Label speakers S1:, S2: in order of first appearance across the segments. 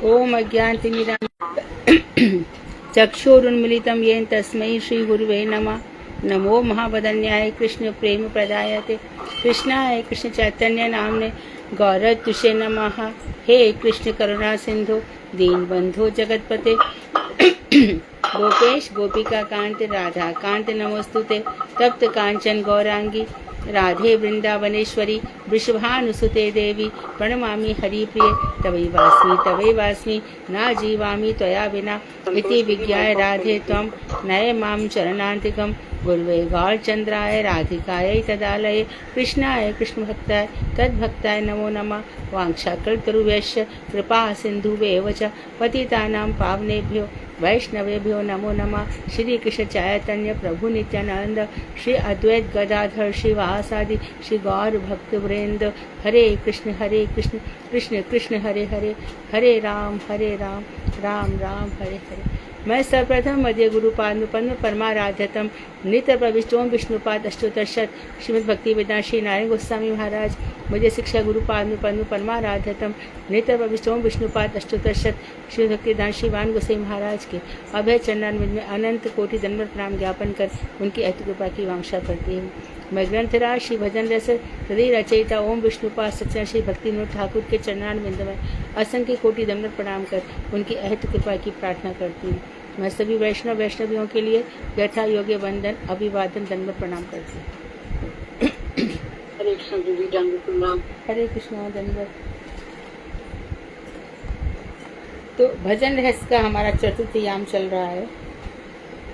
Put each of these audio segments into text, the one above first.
S1: ओम अज्ञानतिमिरान्धस्य चक्षुरुन्मीलितं येन तस्मै श्रीगुरुवे नमः। नमो महावदन्याय कृष्ण प्रेम प्रदायते कृष्णाय कृष्ण चैतन्य नामने गौरतुषे नमः। हे कृष्ण करुणा सिंधु दीनबंधु जगतपते गोपेश गोपिका कांत राधा कांत नमोस्तुते। तप्त कांचन गौरांगी राधे वृंदावनेश्वरी वृषभानुसुते देवी प्रणमामि हरिप्रिये तवैवास्मि ना जीवामि त्वया विना इति विज्ञाय राधे त्वं नय मां चरणान्तिकं गुरुवे गौरचन्द्राय राधिकायै तदालये कृष्णाय कृष्णभक्ताय तद्भक्ताय नमो नमः। वाञ्छाकल्पतरुभ्यश्च कृपा सिन्धुभ्येव च पतितानां पावनेभ्यो वैष्णवेभ्यो नमो नमः। श्री कृष्ण चैतन्य प्रभु नित्यानंद श्री अद्वैत गदाधर श्रीवासादि श्री गौर भक्त वृंद हरे कृष्ण कृष्ण कृष्ण हरे हरे हरे राम राम राम हरे हरे। मैं सर्वप्रथम मध्य गुरुपाद परमाराध्यतम नित्य प्रविष्टों विष्णुपाद अष्टोत्तरशत श्रीमद् भक्ति वेदांत श्री नारायण गोस्वामी महाराज मुझे शिक्षा गुरुपाद परमाराध्यतम नित्य प्रविष्टों विष्णुपाद अष्टोत्तरशत श्री भक्ति वेदांत श्री वान गोसाई महाराज के अभय चरणन में अनंत कोटि दंडवत प्रणाम ज्ञापन कर उनकी अति कृपा की वांछा करती हूँ। मैं ग्रंथराज श्री भजन रस हृदय रचयिता ओम विष्णुपाद सच्चा श्री भक्ति विनोद ठाकुर के चरणान बिंद में असंख्य कोटि दंडवत प्रणाम कर उनकी अहित कृपा की प्रार्थना करती हूँ। मैं सभी वैष्णवियों के लिए यथा योग्य वंदन अभिवादन दंडवत प्रणाम करती हूँ।
S2: हरे कृष्ण दीदी दंडवत प्रणाम।
S1: हरे कृष्ण दंडवत। तो भजन रहस्य का हमारा चतुर्थ याम चल रहा है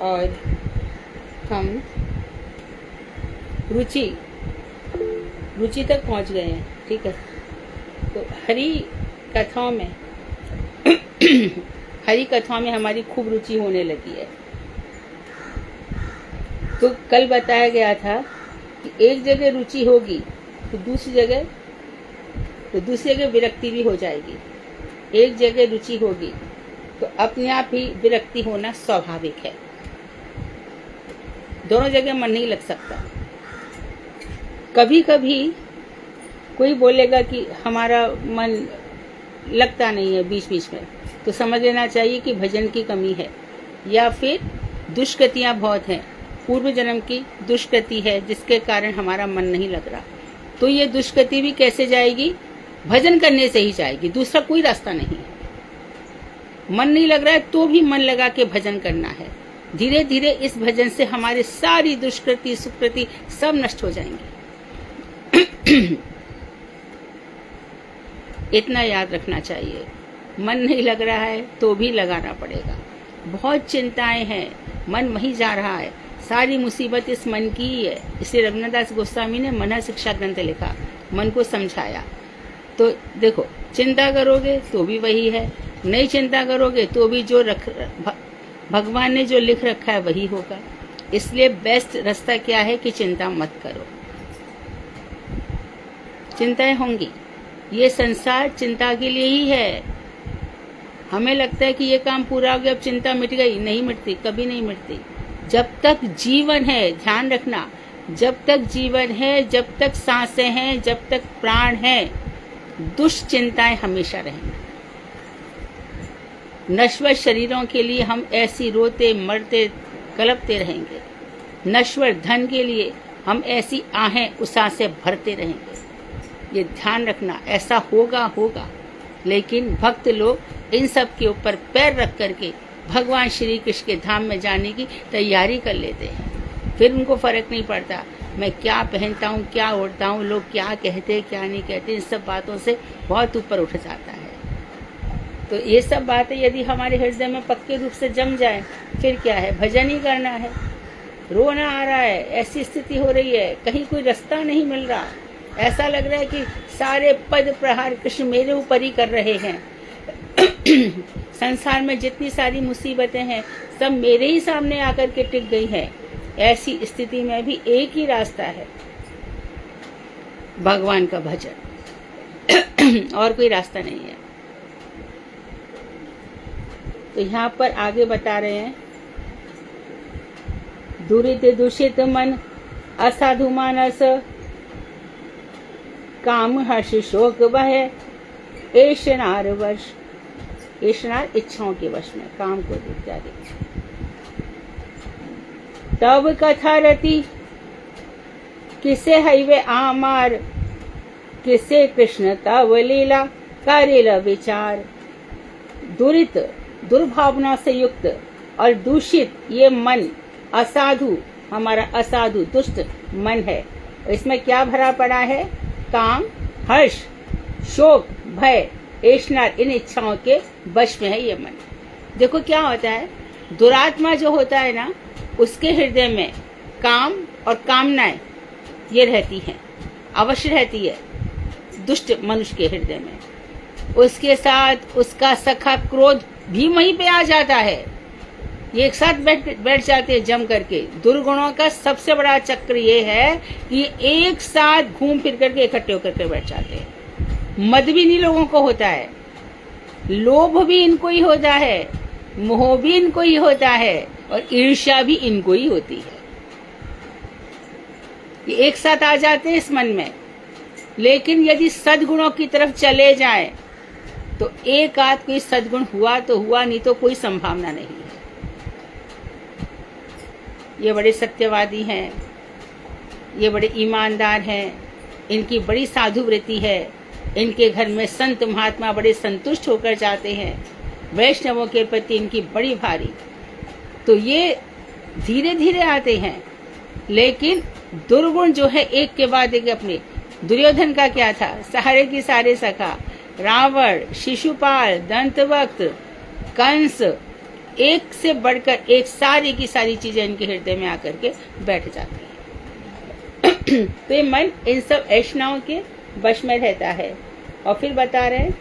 S1: और हम रुचि तक पहुंच गए हैं। ठीक है, तो हरि कथाओं में हमारी खूब रुचि होने लगी है। तो कल बताया गया था कि एक जगह रुचि होगी तो दूसरी जगह विरक्ति भी हो जाएगी। एक जगह रुचि होगी तो अपने आप ही विरक्ति होना स्वाभाविक है। दोनों जगह मन नहीं लग सकता। कभी कभी कोई बोलेगा कि हमारा मन लगता नहीं है बीच बीच में, तो समझ लेना चाहिए कि भजन की कमी है या फिर दुष्कृतियां बहुत हैं, पूर्व जन्म की दुष्कृति है जिसके कारण हमारा मन नहीं लग रहा। तो ये दुष्कृति भी कैसे जाएगी? भजन करने से ही जाएगी, दूसरा कोई रास्ता नहीं है। मन नहीं लग रहा है तो भी मन लगा के भजन करना है। धीरे धीरे इस भजन से हमारी सारी दुष्कृति सुकृति सब नष्ट हो जाएंगी। इतना याद रखना चाहिए, मन नहीं लग रहा है तो भी लगाना पड़ेगा। बहुत चिंताएं हैं, मन वहीं जा रहा है, सारी मुसीबत इस मन की ही है। इसलिए रघुनाथ दास गोस्वामी ने मन शिक्षा ग्रंथ लिखा, मन को समझाया। तो देखो, चिंता करोगे तो भी वही है, नहीं चिंता करोगे तो भी जो भगवान ने जो लिख रखा है वही होगा। इसलिए बेस्ट रास्ता क्या है कि चिंता मत करो। चिंताएं होंगी, ये संसार चिंता के लिए ही है। हमें लगता है कि ये काम पूरा हो गया, अब चिंता मिट गई। नहीं मिटती, कभी नहीं मिटती। जब तक जीवन है, ध्यान रखना, जब तक जीवन है, जब तक सांसें हैं, जब तक प्राण है, दुष्चिंताएं हमेशा रहेंगी। नश्वर शरीरों के लिए हम ऐसी रोते मरते कलपते रहेंगे। नश्वर धन के लिए हम ऐसी आहें उषा से भरते रहेंगे। ये ध्यान रखना, ऐसा होगा। लेकिन भक्त लोग इन सब के ऊपर पैर रख करके भगवान श्री कृष्ण के धाम में जाने की तैयारी कर लेते हैं। फिर उनको फर्क नहीं पड़ता मैं क्या पहनता हूँ, क्या ओढ़ता हूँ, लोग क्या कहते हैं क्या नहीं कहते। इन सब बातों से बहुत ऊपर उठ जाता है। तो ये सब बातें यदि हमारे हृदय में पक्के रूप से जम जाए, फिर क्या है, भजन ही करना है। रोना आ रहा है, ऐसी स्थिति हो रही है, कहीं कोई रास्ता नहीं मिल रहा, ऐसा लग रहा है कि सारे पद प्रहार कृष्ण मेरे ऊपर ही कर रहे हैं। संसार में जितनी सारी मुसीबतें हैं सब मेरे ही सामने आकर के टिक गई हैं। ऐसी स्थिति में भी एक ही रास्ता है, भगवान का भजन। और कोई रास्ता नहीं है। तो यहाँ पर आगे बता रहे हैं, दुरित दूषित मन असाधु मानस काम हर्ष शोक बह एश नार वर्ष ऐशनार इच्छाओं के वश में, काम को इत्यादि। तब कथा रति किसे हईवे आमार, किसे कृष्ण तब लीला करेल विचार। दुरित दुर्भावना से युक्त और दूषित ये मन असाधु, हमारा असाधु दुष्ट मन है। इसमें क्या भरा पड़ा है? काम, हर्ष, शोक, भय, ऐशना, इन इच्छाओं के वश में है ये मन। देखो क्या होता है, दुरात्मा जो होता है ना, उसके हृदय में काम और कामनाएं ये रहती हैं, अवश्य रहती है दुष्ट मनुष्य के हृदय में। उसके साथ उसका सखा क्रोध भी वहीं पे आ जाता है, ये एक साथ बैठ जाते हैं जम करके। दुर्गुणों का सबसे बड़ा चक्र ये है कि एक साथ घूम फिर करके इकट्ठे होकर के बैठ जाते हैं। मद भी इन्हीं लोगों को होता है, लोभ भी इनको ही होता है, मोह भी इनको ही होता है, और ईर्ष्या भी इनको ही होती है। ये एक साथ आ जाते हैं इस मन में। लेकिन यदि सद्गुणों की तरफ चले जाएं तो एक आध कोई सद्गुण हुआ तो हुआ, नहीं तो कोई संभावना नहीं है। ये बड़े सत्यवादी हैं, ये बड़े ईमानदार हैं, इनकी बड़ी साधु वृत्ति है, इनके घर में संत महात्मा बड़े संतुष्ट होकर जाते हैं, वैष्णवों के प्रति इनकी बड़ी भारी। तो ये धीरे धीरे आते हैं। लेकिन दुर्गुण जो है एक के बाद एक अपने, दुर्योधन का क्या था? सारे की सारे सखा, रावण, शिशुपाल, दंतवक्त, कंस, एक से बढ़कर एक सारी की सारी चीजें इनके हृदय में आकर के बैठ जाती है। तो ये मन इन सब ऐशनाओं के वश में रहता है। और फिर बता रहे हैं,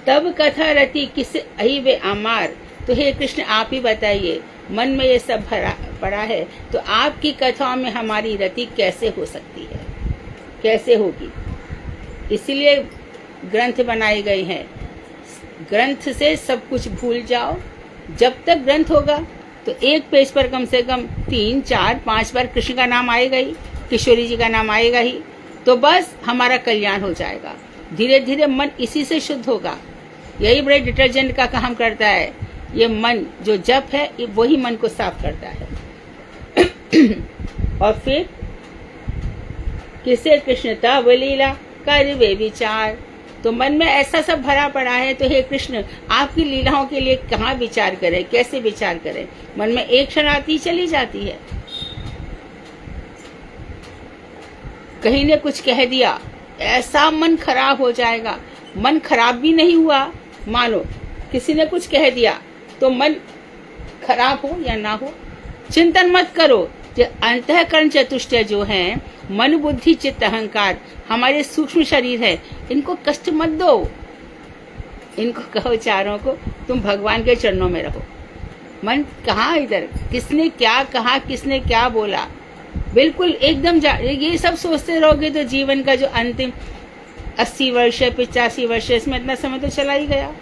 S1: तब कथा रति किस अहिवे आमार। तो हे कृष्ण आप ही बताइए, मन में ये सब भरा पड़ा है, तो आपकी कथाओं में हमारी रति कैसे हो सकती है, कैसे होगी? इसीलिए ग्रंथ बनाए गए हैं। ग्रंथ से सब कुछ भूल जाओ। जब तक ग्रंथ होगा तो एक पेज पर कम से कम 3, 4, 5 बार कृष्ण का नाम आएगा ही, किशोरी जी का नाम आएगा ही, तो बस हमारा कल्याण हो जाएगा। धीरे धीरे मन इसी से शुद्ध होगा। यही बड़े डिटर्जेंट का काम करता है। ये मन जो जप है, ये वही मन को साफ करता है। और फिर किसे कृष्णता व लीला कर वे विचार। तो मन में ऐसा सब भरा पड़ा है, तो हे कृष्ण आपकी लीलाओं के लिए कहाँ विचार करें, कैसे विचार करें? मन में एक क्षण आती चली जाती है। कहीं ने कुछ कह दिया, ऐसा मन खराब हो जाएगा। मन खराब भी नहीं हुआ, मानो किसी ने कुछ कह दिया तो मन खराब हो या ना हो, चिंतन मत करो। जो अंतःकरण चतुष्टय जो है, मन, बुद्धि, चित्त, अहंकार, हमारे सूक्ष्म शरीर है, इनको कष्ट मत दो। इनको कहो चारों को तुम भगवान के चरणों में रहो। मन कहाँ इधर, किसने क्या कहा, किसने क्या बोला, बिल्कुल एकदम ये सब सोचते रहोगे तो जीवन का जो अंतिम 80 वर्ष, 85 वर्ष, इसमें इतना समय तो चला ही गया।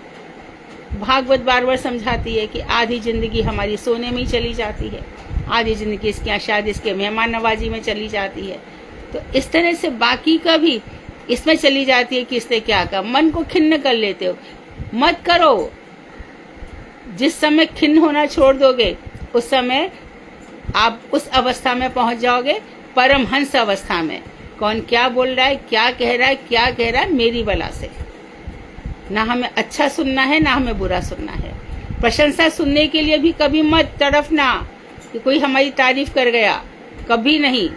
S1: भागवत बार बार समझाती है कि आधी जिंदगी हमारी सोने में ही चली जाती है, आधी जिंदगी इसके यहाँ शायद इसके मेहमान नवाजी में चली जाती है। तो इस तरह से बाकी का भी इसमें चली जाती है कि इसने क्या कहा। मन को खिन्न कर लेते हो, मत करो। जिस समय खिन्न होना छोड़ दोगे, उस समय आप उस अवस्था में पहुंच जाओगे, परमहंस अवस्था में। कौन क्या बोल रहा है, क्या कह रहा है, क्या कह रहा है, मेरी बला से। ना हमें अच्छा सुनना है, ना हमें बुरा सुनना है। प्रशंसा सुनने के लिए भी कभी मत तड़फना कि कोई हमारी तारीफ कर गया, कभी नहीं।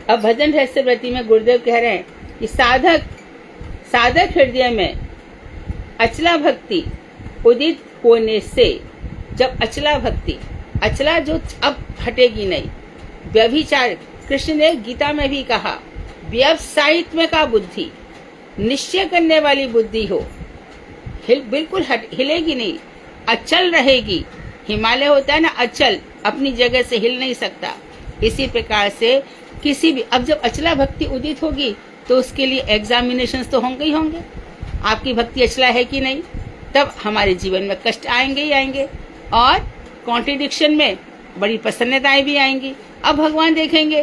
S1: अब भजन रहस्य व्रती में गुरुदेव कह रहे हैं कि साधक हृदय में अचला भक्ति उदित होने से, जब अचला भक्ति, अचला जो अब हटेगी नहीं, व्यभिचार, कृष्ण ने गीता में भी कहा, व्यवसायित्व में का बुद्धि, निश्चय करने वाली बुद्धि हो, बिल्कुल हिलेगी नहीं, अचल रहेगी। हिमालय होता है ना अचल, अपनी जगह से हिल नहीं सकता। इसी प्रकार से किसी भी, अब जब अचला भक्ति उदित होगी तो उसके लिए एग्जामिनेशंस तो होंगे ही होंगे। आपकी भक्ति अचला है कि नहीं, तब हमारे जीवन में कष्ट आएंगे ही आएंगे, और कॉन्ट्रडिक्शन में बड़ी प्रसन्नताएं भी आएंगी। अब भगवान देखेंगे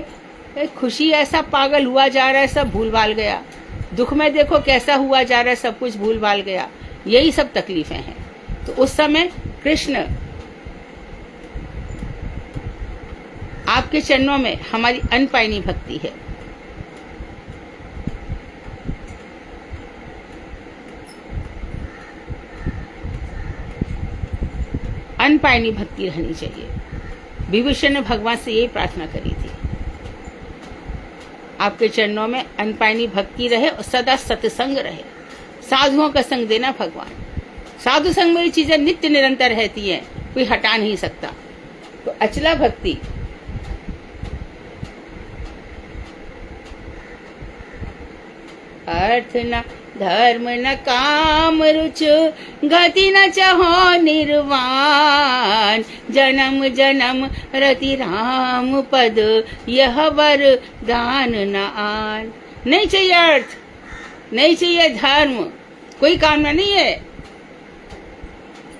S1: खुशी ऐसा पागल हुआ जा रहा है, सब भूल भाल गया। दुख में देखो कैसा हुआ जा रहा है, सब कुछ भूल भाल गया। यही सब तकलीफें हैं। तो उस समय कृष्ण आपके चरणों में हमारी अनपायनी भक्ति है। अनपायनी भक्ति रहनी चाहिए। विभीषण ने भगवान से यही प्रार्थना करी थी, आपके चरणों में अनपायनी भक्ति रहे और सदा सत्संग रहे। साधुओं का संग देना भगवान। साधु संग में ये चीजें नित्य निरंतर रहती हैं, कोई हटा नहीं सकता। तो अचला भक्ति अर्थ न धर्म न काम रुचु गति न चाहो निर्वाण जन्म जन्म रति राम पद यह वर दान न आन। नहीं चाहिए अर्थ, नहीं चाहिए धर्म, कोई कामना नहीं है,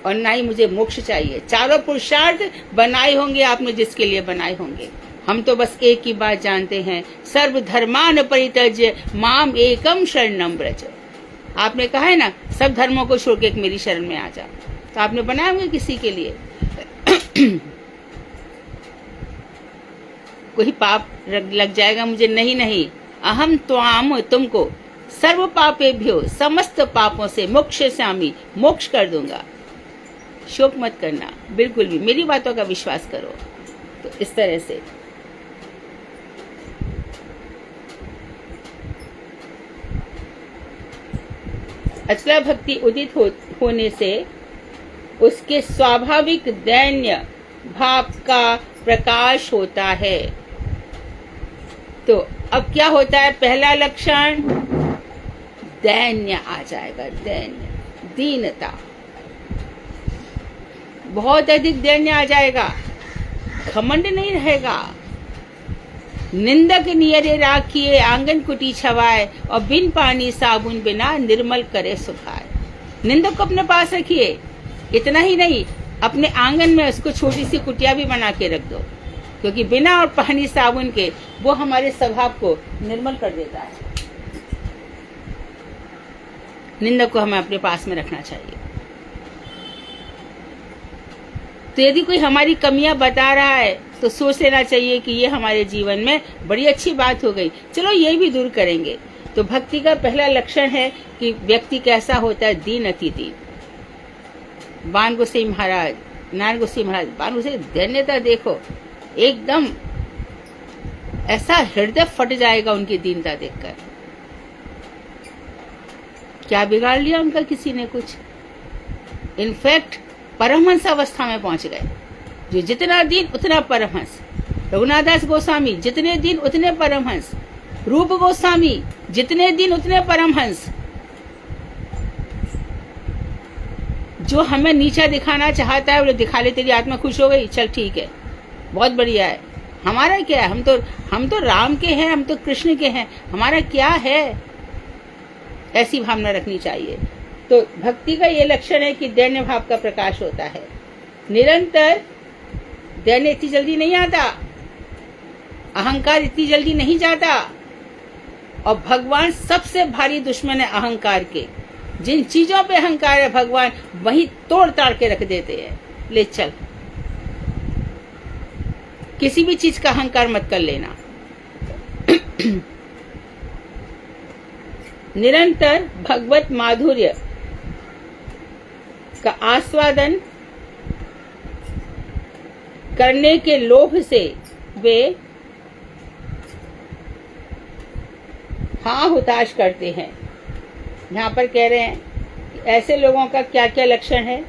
S1: और ना ही मुझे मोक्ष चाहिए। चारों पुरुषार्थ बनाए होंगे आपने जिसके लिए बनाए होंगे। हम तो बस एक ही बात जानते हैं, सर्व धर्मान परित्यज्य माम एकम शरणम व्रज। आपने कहा है ना, सब धर्मों को छोड़ के एक मेरी शरण में आ जा। तो आपने बनाए होंगे किसी के लिए। कोई पाप लग जाएगा मुझे, नहीं नहीं, अहम त्वाम तुमको सर्व पापेभ्यो समस्त पापों से मोक्षयिष्यामि, मोक्ष कर दूंगा। शोक मत करना, बिल्कुल भी मेरी बातों का विश्वास करो। तो इस तरह से अचला भक्ति उदित होने से उसके स्वाभाविक दैन्य भाव का प्रकाश होता है। तो अब क्या होता है? पहला लक्षण दैन्य आ जाएगा, दैन्य, दीनता, बहुत अधिक दैन्य आ जाएगा। घमंड नहीं रहेगा। निंदक नियरे राखिए आंगन कुटी छवाए और बिन पानी साबुन बिना निर्मल करे सुखाए। निंदक को अपने पास रखिए, इतना ही नहीं, अपने आंगन में उसको छोटी सी कुटिया भी बना के रख दो, क्योंकि बिना और पानी साबुन के वो हमारे स्वभाव को निर्मल कर देता है। निंदक को हमें अपने पास में रखना चाहिए। तो यदि कोई हमारी कमियां बता रहा है तो सोच लेना चाहिए कि ये हमारे जीवन में बड़ी अच्छी बात हो गई, चलो ये भी दूर करेंगे। तो भक्ति का पहला लक्षण है कि व्यक्ति कैसा होता है, दीन अति दीन। बाण गोसाई महाराज, नारायण गोसाई महाराज, बाण गोसाई दैन्यता देखो, एकदम ऐसा हृदय फट जाएगा उनकी दीनता देखकर। क्या बिगाड़ लिया उनका किसी ने? कुछ। इनफैक्ट परमहंस अवस्था में पहुंच गए। जो जितना दिन उतना परमहंस। रघुनाथ दास गोस्वामी जितने दिन उतने परमहंस। रूप गोस्वामी जितने दिन उतने परमहंस। जो हमें नीचा दिखाना चाहता है वो दिखा ले, तेरी आत्मा खुश हो गई, चल ठीक है, बहुत बढ़िया है। हमारा क्या है? हम तो राम के हैं, हम तो कृष्ण के हैं, हमारा क्या है? ऐसी भावना रखनी चाहिए। तो भक्ति का ये लक्षण है कि दैन्य भाव का प्रकाश होता है। निरंतर दैन्य इतनी जल्दी नहीं आता, अहंकार इतनी जल्दी नहीं जाता, और भगवान सबसे भारी दुश्मन है अहंकार के। जिन चीजों पे अहंकार है भगवान वही तोड़ ताड़ के रख देते हैं। ले चल, किसी भी चीज का अहंकार मत कर लेना। निरंतर भगवत माधुर्य का आस्वादन करने के लोभ से वे हाँ हुताश करते हैं। यहाँ पर कह रहे हैं कि ऐसे लोगों का क्या क्या लक्षण है।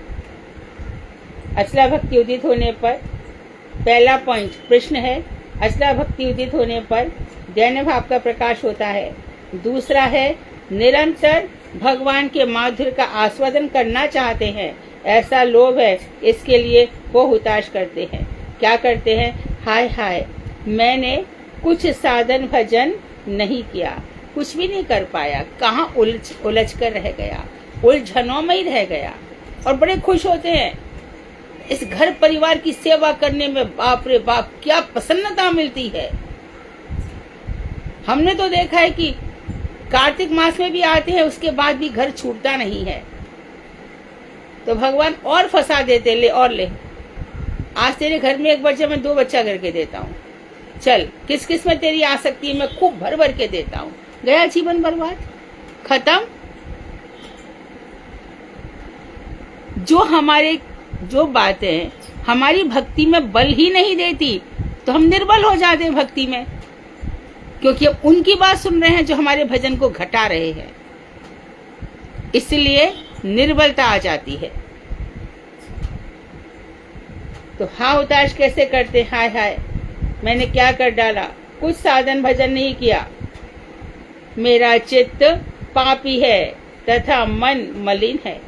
S1: अचला भक्ति उदित होने पर, पहला पॉइंट प्रश्न है, अचला भक्ति उदित होने पर दैन्य भाव का प्रकाश होता है। दूसरा है निरंतर भगवान के माधुर्य का आस्वादन करना चाहते हैं, ऐसा लोभ है, इसके लिए वो हुताश करते हैं। क्या करते हैं? हाय हाय, मैंने कुछ साधन भजन नहीं किया, कुछ भी नहीं कर पाया, कहाँ उलझ कर रह गया, उलझनों में ही रह गया। और बड़े खुश होते हैं इस घर परिवार की सेवा करने में। बाप रे बाप, क्या प्रसन्नता मिलती है। हमने तो देखा है कि कार्तिक मास में भी आते हैं, उसके बाद भी घर छूटता नहीं है। तो भगवान और फंसा देते, ले और ले, आज तेरे घर में एक बच्चा मैं 2 बच्चा करके देता हूँ, चल किस किस में तेरी आसक्ति है, मैं खूब भर भर के देता हूँ। गया जीवन बर्बाद, खत्म। जो बातें हमारी भक्ति में बल ही नहीं देती, तो हम निर्बल हो जाते हैं भक्ति में, क्योंकि अब उनकी बात सुन रहे हैं जो हमारे भजन को घटा रहे हैं, इसलिए निर्बलता आ जाती है। तो हाँ उताश कैसे करते, हाय हाय मैंने क्या कर डाला, कुछ साधन भजन नहीं किया, मेरा चित्त पापी है तथा मन मलिन है।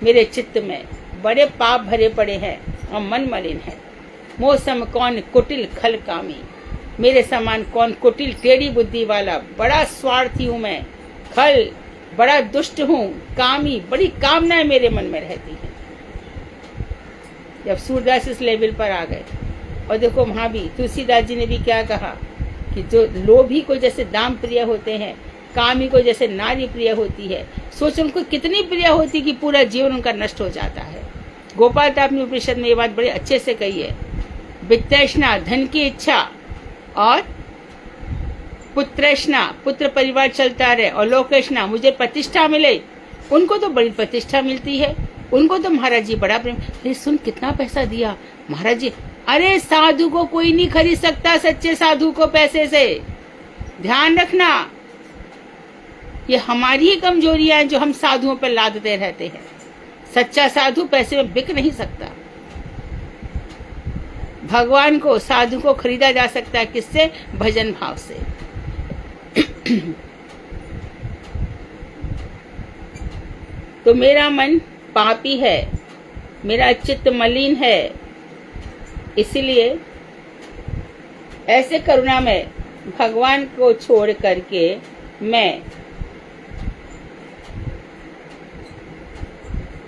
S1: मेरे चित्त में बड़े पाप भरे पड़े हैं और मन मलिन है। मौसम कौन कुटिल खल कामी, मेरे समान कौन कुटिल टेढ़ी बुद्धि वाला, बड़ा स्वार्थी हूं मैं, खल बड़ा दुष्ट हूं, कामी बड़ी कामनाएं मेरे मन में रहती हैं। जब सूरदास इस लेवल पर आ गए, और देखो वहां भी तुलसीदास जी ने भी क्या कहा कि जो लोभी को जैसे दाम प्रिय होते हैं, कामी को जैसे नारी प्रिय होती है, सोच उनको कितनी प्रिय होती कि पूरा जीवन उनका नष्ट हो जाता है। गोपाल तापनी उपनिषद में ये बात बड़े अच्छे से कही है, वित्तृष्णा धन की इच्छा और पुत्रष्णा पुत्र परिवार चलता रहे, और लोकेष्णा मुझे प्रतिष्ठा मिले, उनको तो बड़ी प्रतिष्ठा मिलती है, उनको तो महाराज जी बड़ा प्रेम। अरे सुन कितना पैसा दिया महाराज जी, अरे साधु को कोई नहीं खरीद सकता, सच्चे साधु को पैसे से। ध्यान रखना, ये हमारी ही कमजोरियां हैं जो हम साधुओं पर लादते रहते हैं। सच्चा साधु पैसे में बिक नहीं सकता। भगवान को साधु को खरीदा जा सकता है, किससे? भजन भाव से। तो मेरा मन पापी है, मेरा चित्त मलिन है, इसलिए ऐसे करुणा में भगवान को छोड़ करके मैं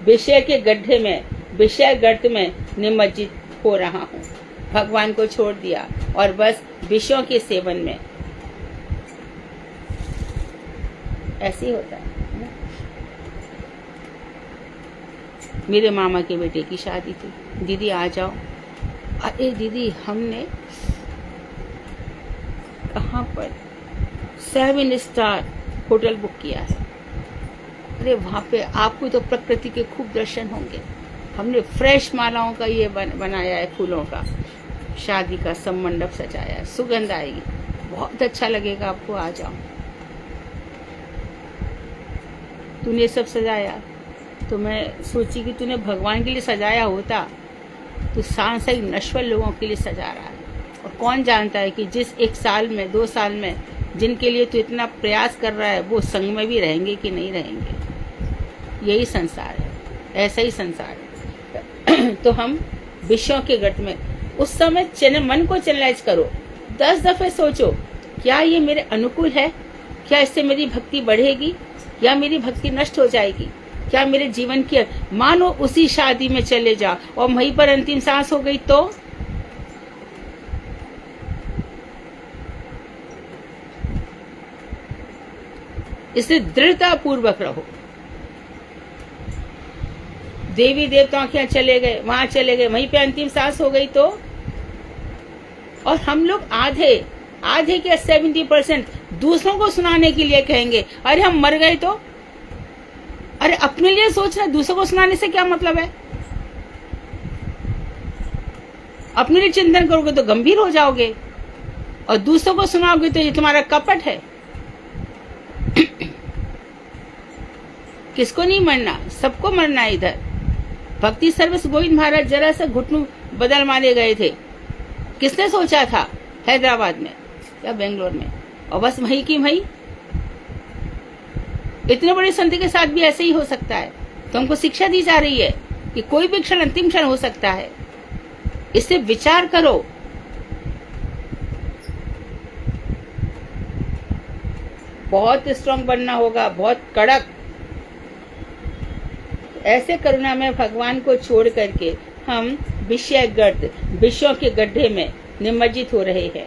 S1: विषय के गड्ढे में, विषय गर्त में निमज्जित हो रहा हूँ। भगवान को छोड़ दिया और बस विषयों के सेवन में। ऐसे ही होता है। मेरे मामा के बेटे की शादी थी, दीदी आ जाओ। अरे दीदी हमने कहाँ पर 7 स्टार होटल बुक किया है। अरे वहाँ पे आपको तो प्रकृति के खूब दर्शन होंगे। हमने फ्रेश मालाओं का ये बनाया है, फूलों का, शादी का सब मंडप सजाया है, सुगंध आएगी, बहुत अच्छा लगेगा आपको, आ जाओ। तूने सब सजाया, तो मैं सोची कि तूने भगवान के लिए सजाया होता, तो सांसारिक नश्वर लोगों के लिए सजा रहा है। और कौन जानता है कि जिस 1 साल में 2 साल में जिनके लिए तू इतना प्रयास कर रहा है, वो संग में भी रहेंगे कि नहीं रहेंगे। यही संसार है, ऐसा ही संसार है। तो हम विषयों के गट में, उस समय मन को चैनलाइज करो, 10 दफे सोचो, क्या ये मेरे अनुकूल है? क्या इससे मेरी भक्ति बढ़ेगी या मेरी भक्ति नष्ट हो जाएगी? क्या मेरे जीवन की, मानो उसी शादी में चले जाओ और वहीं पर अंतिम सांस हो गई तो? इससे दृढ़ता पूर्वक रहो। देवी देवताओं के यहाँ चले गए, वहां चले गए, वहीं पे अंतिम सांस हो गई तो? और हम लोग आधे के 70% दूसरों को सुनाने के लिए कहेंगे, अरे हम मर गए तो? अरे अपने लिए सोचना, दूसरों को सुनाने से क्या मतलब है? अपने लिए चिंतन करोगे तो गंभीर हो जाओगे, और दूसरों को सुनाओगे तो ये तुम्हारा कपट है। किसको नहीं मरना? सबको मरना है। इधर भक्ति सर्वस गोविंद महाराज जरा सा घुटनों बदल मारे गए थे, किसने सोचा था? हैदराबाद में या बेंगलोर में, और बस वही की वही। इतने बड़े संत के साथ भी ऐसे ही हो सकता है। तो हमको शिक्षा दी जा रही है कि कोई भी क्षण अंतिम क्षण हो सकता है, इससे विचार करो। बहुत स्ट्रांग बनना होगा, बहुत कड़क। ऐसे करुणा में भगवान को छोड़ करके हम विषयों के गड्ढे में निमज्जित हो रहे हैं।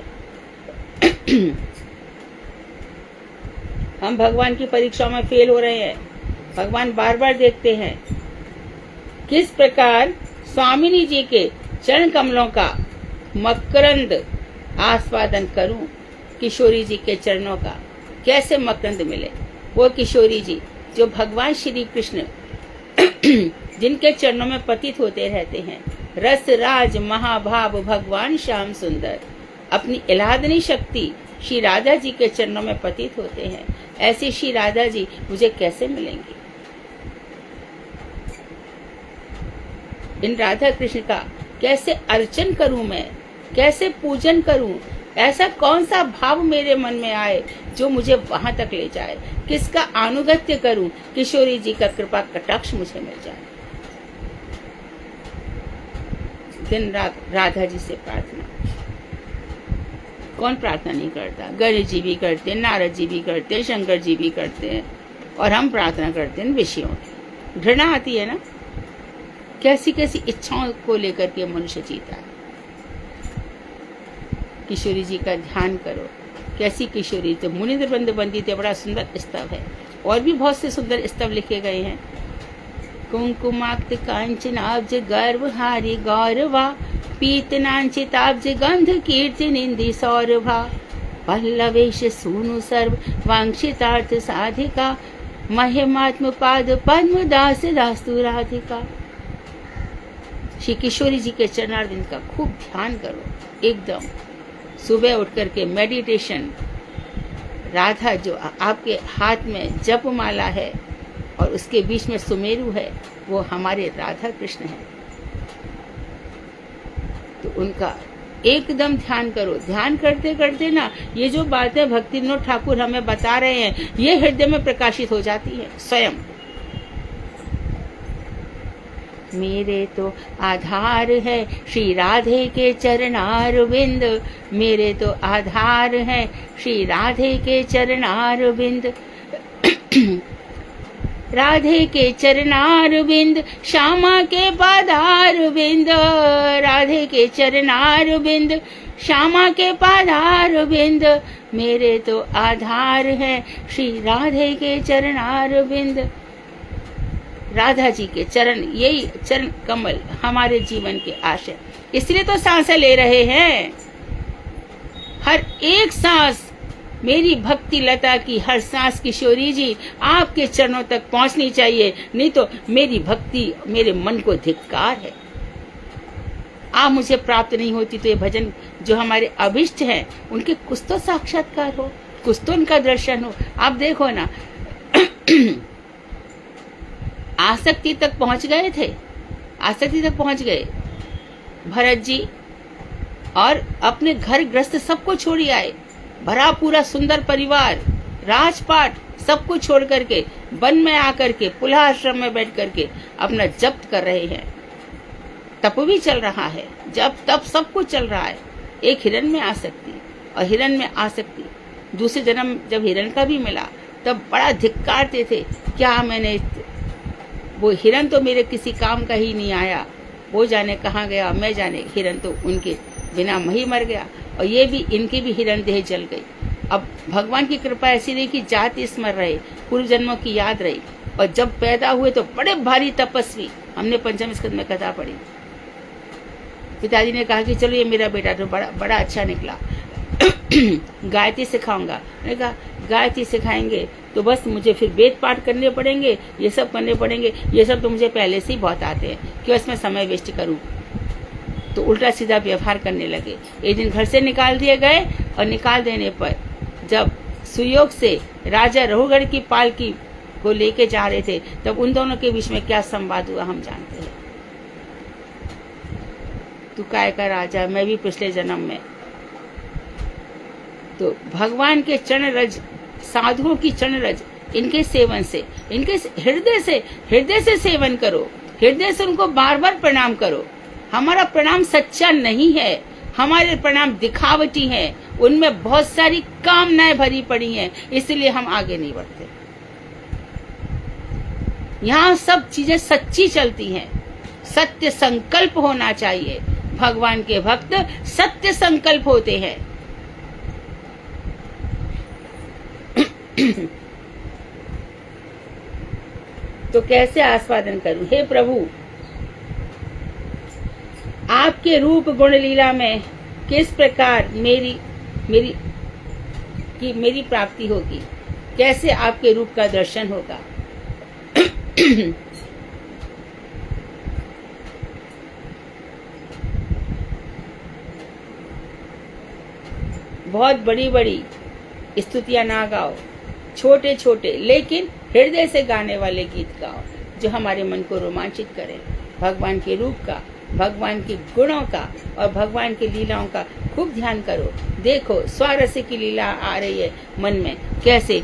S1: हम भगवान की परीक्षा में फेल हो रहे हैं। भगवान बार बार देखते हैं किस प्रकार स्वामिनी जी के चरण कमलों का मकरंद आस्वादन करूं। किशोरी जी के चरणों का कैसे मकरंद मिले। वो किशोरी जी जो भगवान श्री कृष्ण जिनके चरणों में पतित होते रहते हैं। रस राज महाभाव भगवान श्याम सुंदर अपनी इलादनी शक्ति श्री राधा जी के चरणों में पतित होते हैं। ऐसी श्री राधा जी मुझे कैसे मिलेंगी। इन राधा कृष्ण का कैसे अर्चन करूं मैं, कैसे पूजन करूं। ऐसा कौन सा भाव मेरे मन में आए जो मुझे वहां तक ले जाए। किसका अनुगत्य करूं, किशोरी जी का कृपा कटाक्ष मुझे मिल जाए। दिन रात राधा जी से प्रार्थना। कौन प्रार्थना नहीं करता। गणेश जी भी करते हैं, नारद जी भी करते हैं, शंकर जी भी करते हैं, और हम प्रार्थना करते हैं विषयों की। घृणा आती है ना, कैसी कैसी इच्छाओं को लेकर के मनुष्य जीता है। किशोरी जी का ध्यान करो। कैसी किशोरी, तो मुनिंद्र बंद बंदित बड़ा सुंदर स्तव है। और भी बहुत से सुंदर स्तव लिखे गए हैं। कुंकुमाक्त कांचनाब्ज गर्वहारी गौरवा पीतनांचिताब्ज गंध कीर्ति निंदी सौरभा पल्लवेश सूनु सर्व वांक्षितार्थ साधिका महिमात्म पाद पद्म दास दास्तु राधिका। श्री किशोरी जी के चरणारविंद का खूब ध्यान करो। एकदम सुबह उठ करके मेडिटेशन। राधा जो आपके हाथ में जपमाला है और उसके बीच में सुमेरु है, वो हमारे राधा कृष्ण है। तो उनका एकदम ध्यान करो। ध्यान करते करते ना ये जो बातें भक्ति विनोद ठाकुर हमें बता रहे हैं, ये हृदय में प्रकाशित हो जाती है स्वयं। मेरे तो आधार है श्री राधे के चरणारविंद। मेरे तो आधार है श्री राधे के चरणारविंद। राधे के चरणारविंद श्यामा के पादारविंद। राधे के चरणारविंद श्यामा के पादारविंद। मेरे तो आधार है श्री राधे के चरणारविंद। राधा जी के चरण, यही चरण कमल हमारे जीवन के आशय। इसलिए तो सांसें ले रहे हैं। हर एक सांस मेरी भक्ति लता की, हर सांस किशोरी जी आपके चरणों तक पहुंचनी चाहिए। नहीं तो मेरी भक्ति मेरे मन को धिक्कार है। आप मुझे प्राप्त नहीं होती तो ये भजन जो हमारे अभिष्ट हैं उनके कुछ तो साक्षात्कार हो, कुछ तो उनका दर्शन हो। आप देखो ना आसक्ति तक पहुंच गए थे, आसक्ति तक पहुंच गए भरत जी, और अपने घर ग्रस्त सबको छोड़ आए। भरा पूरा सुंदर परिवार, राजपाट सब कुछ छोड़ करके वन में आकर के पुलाह आश्रम में बैठ करके अपना जप कर रहे हैं। तप भी चल रहा है, जब तप सब कुछ चल रहा है। एक हिरण में आसक्ति, और हिरण में आसक्ति। दूसरे जन्म जब हिरण का भी मिला तब बड़ा धिक्कारते थे, क्या मैंने, वो हिरण तो मेरे किसी काम का ही नहीं आया, वो जाने कहाँ गया, मैं जाने, हिरण तो उनके बिना मैं ही मर गया। और ये भी, इनकी भी हिरण देह जल गई। अब भगवान की कृपा ऐसी रही कि जाति स्मर रहे, पूर्व जन्मों की याद रही। और जब पैदा हुए तो बड़े भारी तपस्वी, हमने पंचम स्कंद में कथा पढ़ी। पिताजी ने कहा कि चलो ये मेरा बेटा तो बड़ा अच्छा निकला, गायत्री सिखाऊंगा। मैंने कहा गायत्री सिखाएंगे तो बस मुझे फिर वेद पाठ करने पड़ेंगे, ये सब करने पड़ेंगे, ये सब तो मुझे पहले से ही बहुत आते हैं, क्यों इसमें समय वेस्ट करूं। तो उल्टा सीधा व्यवहार करने लगे। एक दिन घर से निकाल दिए गए, और निकाल देने पर जब सुयोग से राजा रघुगढ़ की पालकी को लेके जा रहे थे, तब उन दोनों के बीच में क्या संवाद हुआ हम जानते हैं। तू काय का राजा, मैं भी पिछले जन्म में। तो भगवान के चरण रज, साधुओं की चरण रज, इनके सेवन से, इनके हृदय से सेवन करो, हृदय से उनको बार बार प्रणाम करो। हमारा प्रणाम सच्चा नहीं है, हमारे प्रणाम दिखावटी हैं, उनमें बहुत सारी कामनाएं भरी पड़ी हैं, इसलिए हम आगे नहीं बढ़ते। यहाँ सब चीजें सच्ची चलती हैं, सत्य संकल्प होना चाहिए। भगवान के भक्त सत्य संकल्प होते हैं। तो कैसे आस्वादन करूं? हे प्रभु, आपके रूप गुण लीला में किस प्रकार मेरी प्राप्ति होगी? कैसे आपके रूप का दर्शन होगा? बहुत बड़ी बड़ी स्तुतियां ना गाओ, छोटे छोटे लेकिन हृदय से गाने वाले गीत गाओ, जो हमारे मन को रोमांचित करे। भगवान के रूप का, भगवान के गुणों का और भगवान की लीलाओं का खूब ध्यान करो। देखो स्वारस्य की लीला आ रही है मन में, कैसे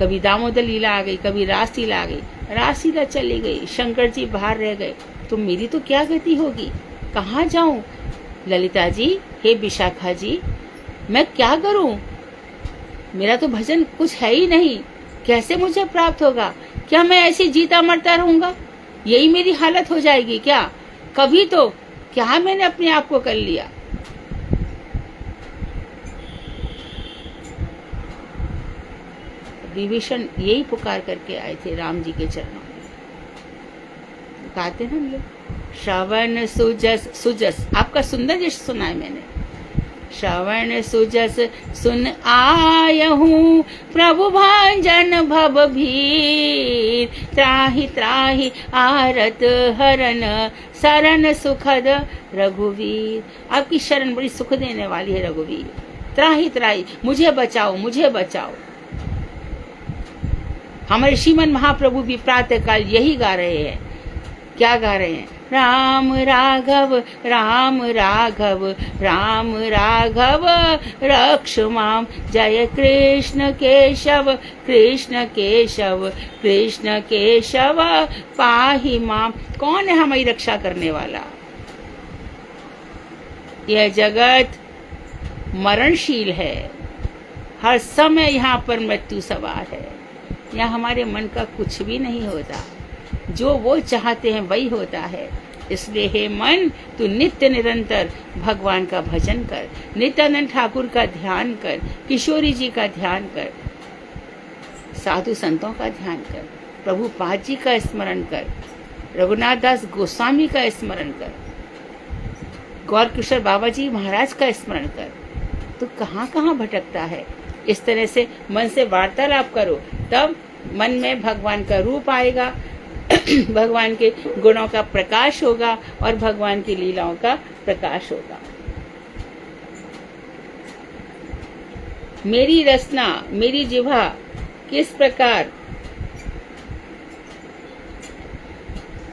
S1: कभी दामोदर लीला आ गई, कभी रास लीला आ गई, रास लीला चली गई, शंकर जी बाहर रह गए, तो मेरी तो क्या गति होगी? कहाँ जाऊं? ललिता जी, हे विशाखा जी, मैं क्या करूं? मेरा तो भजन कुछ है ही नहीं, कैसे मुझे प्राप्त होगा? क्या मैं ऐसे जीता मरता रहूंगा? यही मेरी हालत हो जाएगी क्या? कभी तो क्या मैंने अपने आप को कर लिया? विभीषण यही पुकार करके आए थे राम जी के चरणों में। गाते हैं हम लोग, श्रवण सुजस सुजस, आपका सुंदर यश सुना है मैंने। श्रवण सुजस सुन आयहूँ, प्रभु भंजन भव भीर, त्राहि त्राहि आरत हरन, शरण सुखद रघुवीर। आपकी शरण बड़ी सुख देने वाली है रघुवीर। त्राहि त्राहि, मुझे बचाओ, मुझे बचाओ। हमारे श्रीमन महाप्रभु भी प्रातः काल यही गा रहे हैं। क्या गा रहे हैं? राम राघव राम राघव राम राघव रक्ष माम, जय कृष्ण केशव कृष्ण केशव कृष्ण केशव पाहि माम। कौन है हमारी रक्षा करने वाला? यह जगत मरणशील है, हर समय यहाँ पर मृत्यु सवार है। यहाँ हमारे मन का कुछ भी नहीं होता, जो वो चाहते हैं वही होता है। इसलिए हे मन, तू नित्य निरंतर भगवान का भजन कर, नित्यानंद ठाकुर का ध्यान कर, किशोरी जी का ध्यान कर, साधु संतों का ध्यान कर, प्रभुपाद जी का स्मरण कर, रघुनाथ दास गोस्वामी का स्मरण कर, गौर किशोर बाबा जी महाराज का स्मरण कर। तो कहाँ कहाँ भटकता है? इस तरह से मन से वार्तालाप करो, तब मन में भगवान का रूप आएगा, भगवान के गुणों का प्रकाश होगा और भगवान की लीलाओं का प्रकाश होगा। मेरी रसना, मेरी जिह्वा किस प्रकार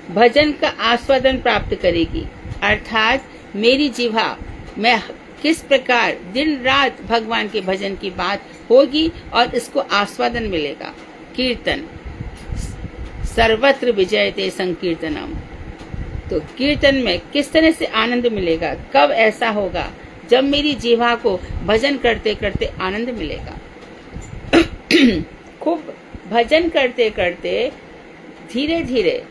S1: भजन का आस्वादन प्राप्त करेगी, अर्थात मेरी जिह्वा मैं किस प्रकार दिन रात भगवान के भजन की बात होगी और इसको आस्वादन मिलेगा। कीर्तन, सर्वत्र विजयते संकीर्तनम। तो कीर्तन में किस तरह से आनंद मिलेगा? कब ऐसा होगा? जब मेरी जीवा को भजन करते करते आनंद मिलेगा। खूब भजन करते करते धीरे धीरे,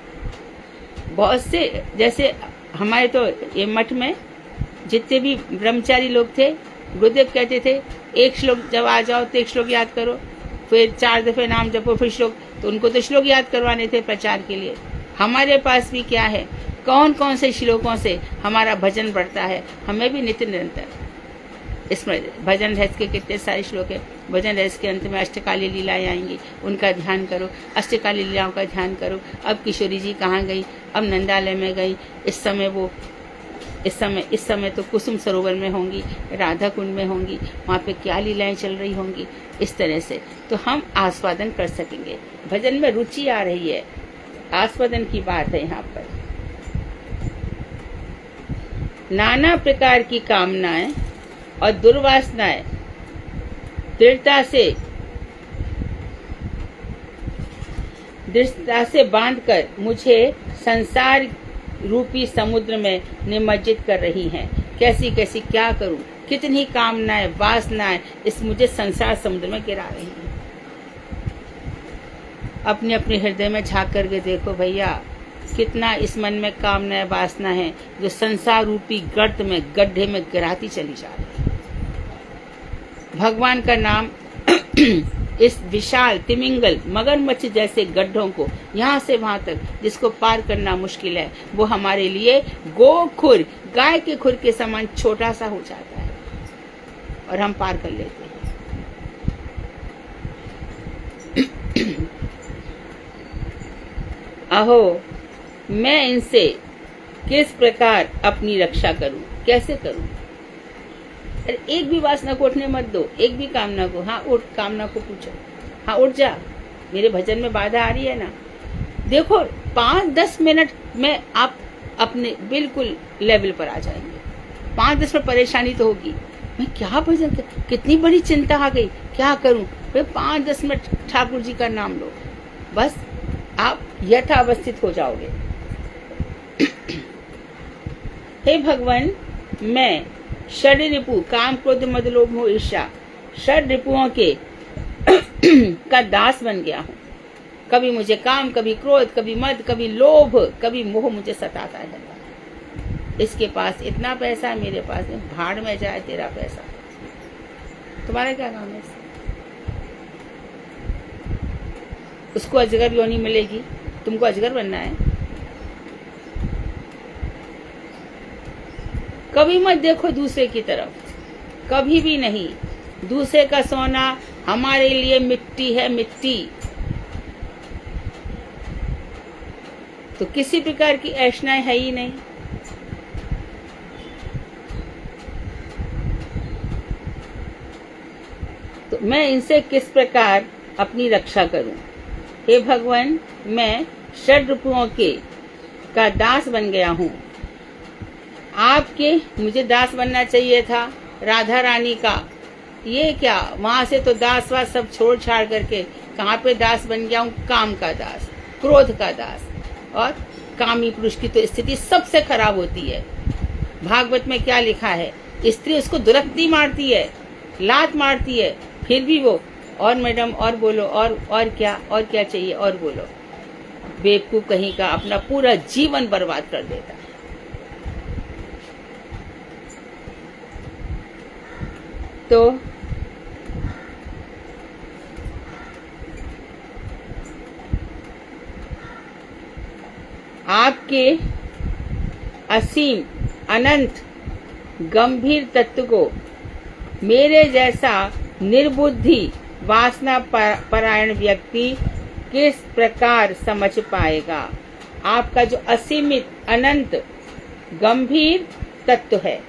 S1: बहुत से, जैसे हमारे तो ये मठ में जितने भी ब्रह्मचारी लोग थे, गुरुदेव कहते थे एक श्लोक जब आ जाओ तो एक श्लोक याद करो, फिर 4 दफे नाम जपो, फिर श्लोक। तो उनको तो श्लोक याद करवाने थे प्रचार के लिए। हमारे पास भी क्या है, कौन कौन से श्लोकों से हमारा भजन बढ़ता है। हमें भी नित्य निरंतर इसमें भजन रहस्य के कितने सारे श्लोक है। भजन रहस्य के अंत में अष्टकाली लीलाएं आएंगी, उनका ध्यान करो, अष्टकाली लीलाओं का ध्यान करो। अब किशोरी जी कहाँ गई? अब नंदालय में गई। इस समय तो कुसुम सरोवर में होंगी, राधा कुंड में होंगी, वहाँ पे क्या लीलाएं चल रही होंगी। इस तरह से तो हम आस्वादन कर सकेंगे। भजन में रुचि आ रही है, आस्वादन की बात है यहाँ पर। नाना प्रकार की कामनाएं और दुर्वासनाएं दृढ़ता से बांधकर मुझे संसार रूपी समुद्र में निमज्जित कर रही हैं। कैसी कैसी क्या करूं, कितनी कामनाएं वासनाएं इस मुझे संसार समुद्र में गिरा रही हैं। अपने अपने हृदय में झांक करके देखो भैया, कितना इस मन में कामनाएं वासना है जो संसार रूपी गर्त में, गड्ढे में गिराती चली जा रही है। भगवान का नाम इस विशाल तिमिंगल मगरमच्छ जैसे गड्ढों को यहाँ से वहां तक जिसको पार करना मुश्किल है, वो हमारे लिए गोखुर, गाय के खुर के समान छोटा सा हो जाता है और हम पार कर लेते हैं। अहो, मैं इनसे किस प्रकार अपनी रक्षा करूं, कैसे करूं? अरे एक भी वासना को उठने मत दो, एक भी कामना को। हाँ उठ, कामना को पूछो, हाँ उठ जा, मेरे भजन में बाधा आ रही है ना। देखो 5-10 मिनट में आप अपने बिल्कुल लेवल पर आ जाएंगे। 5-10 मिनट परेशानी तो होगी, मैं क्या भजन, कितनी बड़ी चिंता आ गई, क्या करूं? फिर 5-10 मिनट ठाकुर जी का नाम लो, बस आप यथावस्थित हो जाओगे। हे भगवान, मैं षड रिपु, काम क्रोध मद लोभ मोह ईर्ष्या, षड रिपुओं के का दास बन गया हूँ। कभी मुझे काम, कभी क्रोध, कभी मद, कभी लोभ, कभी मोह मुझे सताता है। इसके पास इतना पैसा है, मेरे पास नहीं, भाड़ में जाए तेरा पैसा, तुम्हारा क्या काम है? उसको अजगर योनि मिलेगी, तुमको अजगर बनना है। कभी मत देखो दूसरे की तरफ, कभी भी नहीं। दूसरे का सोना हमारे लिए मिट्टी है, मिट्टी। तो किसी प्रकार की ऐशनाएं है ही नहीं। तो मैं इनसे किस प्रकार अपनी रक्षा करूं? हे भगवान, मैं षड रिपुओं के का दास बन गया हूँ। आपके, मुझे दास बनना चाहिए था राधा रानी का, ये क्या, वहां से तो दास वास सब छोड़ छाड़ करके कहाँ पे दास बन गया हूँ? काम का दास, क्रोध का दास। और कामी पुरुष की तो स्थिति सबसे खराब होती है। भागवत में क्या लिखा है? स्त्री उसको दुरक्ति मारती है, लात मारती है, फिर भी वो और मैडम और बोलो, और क्या चाहिए, और बोलो। बेवकूफ कहीं का अपना पूरा जीवन बर्बाद कर देता है। तो आपके असीम अनंत गंभीर तत्व को मेरे जैसा निर्बुद्धि वासना परायण व्यक्ति किस प्रकार समझ पाएगा? आपका जो असीमित अनंत गंभीर तत्व है,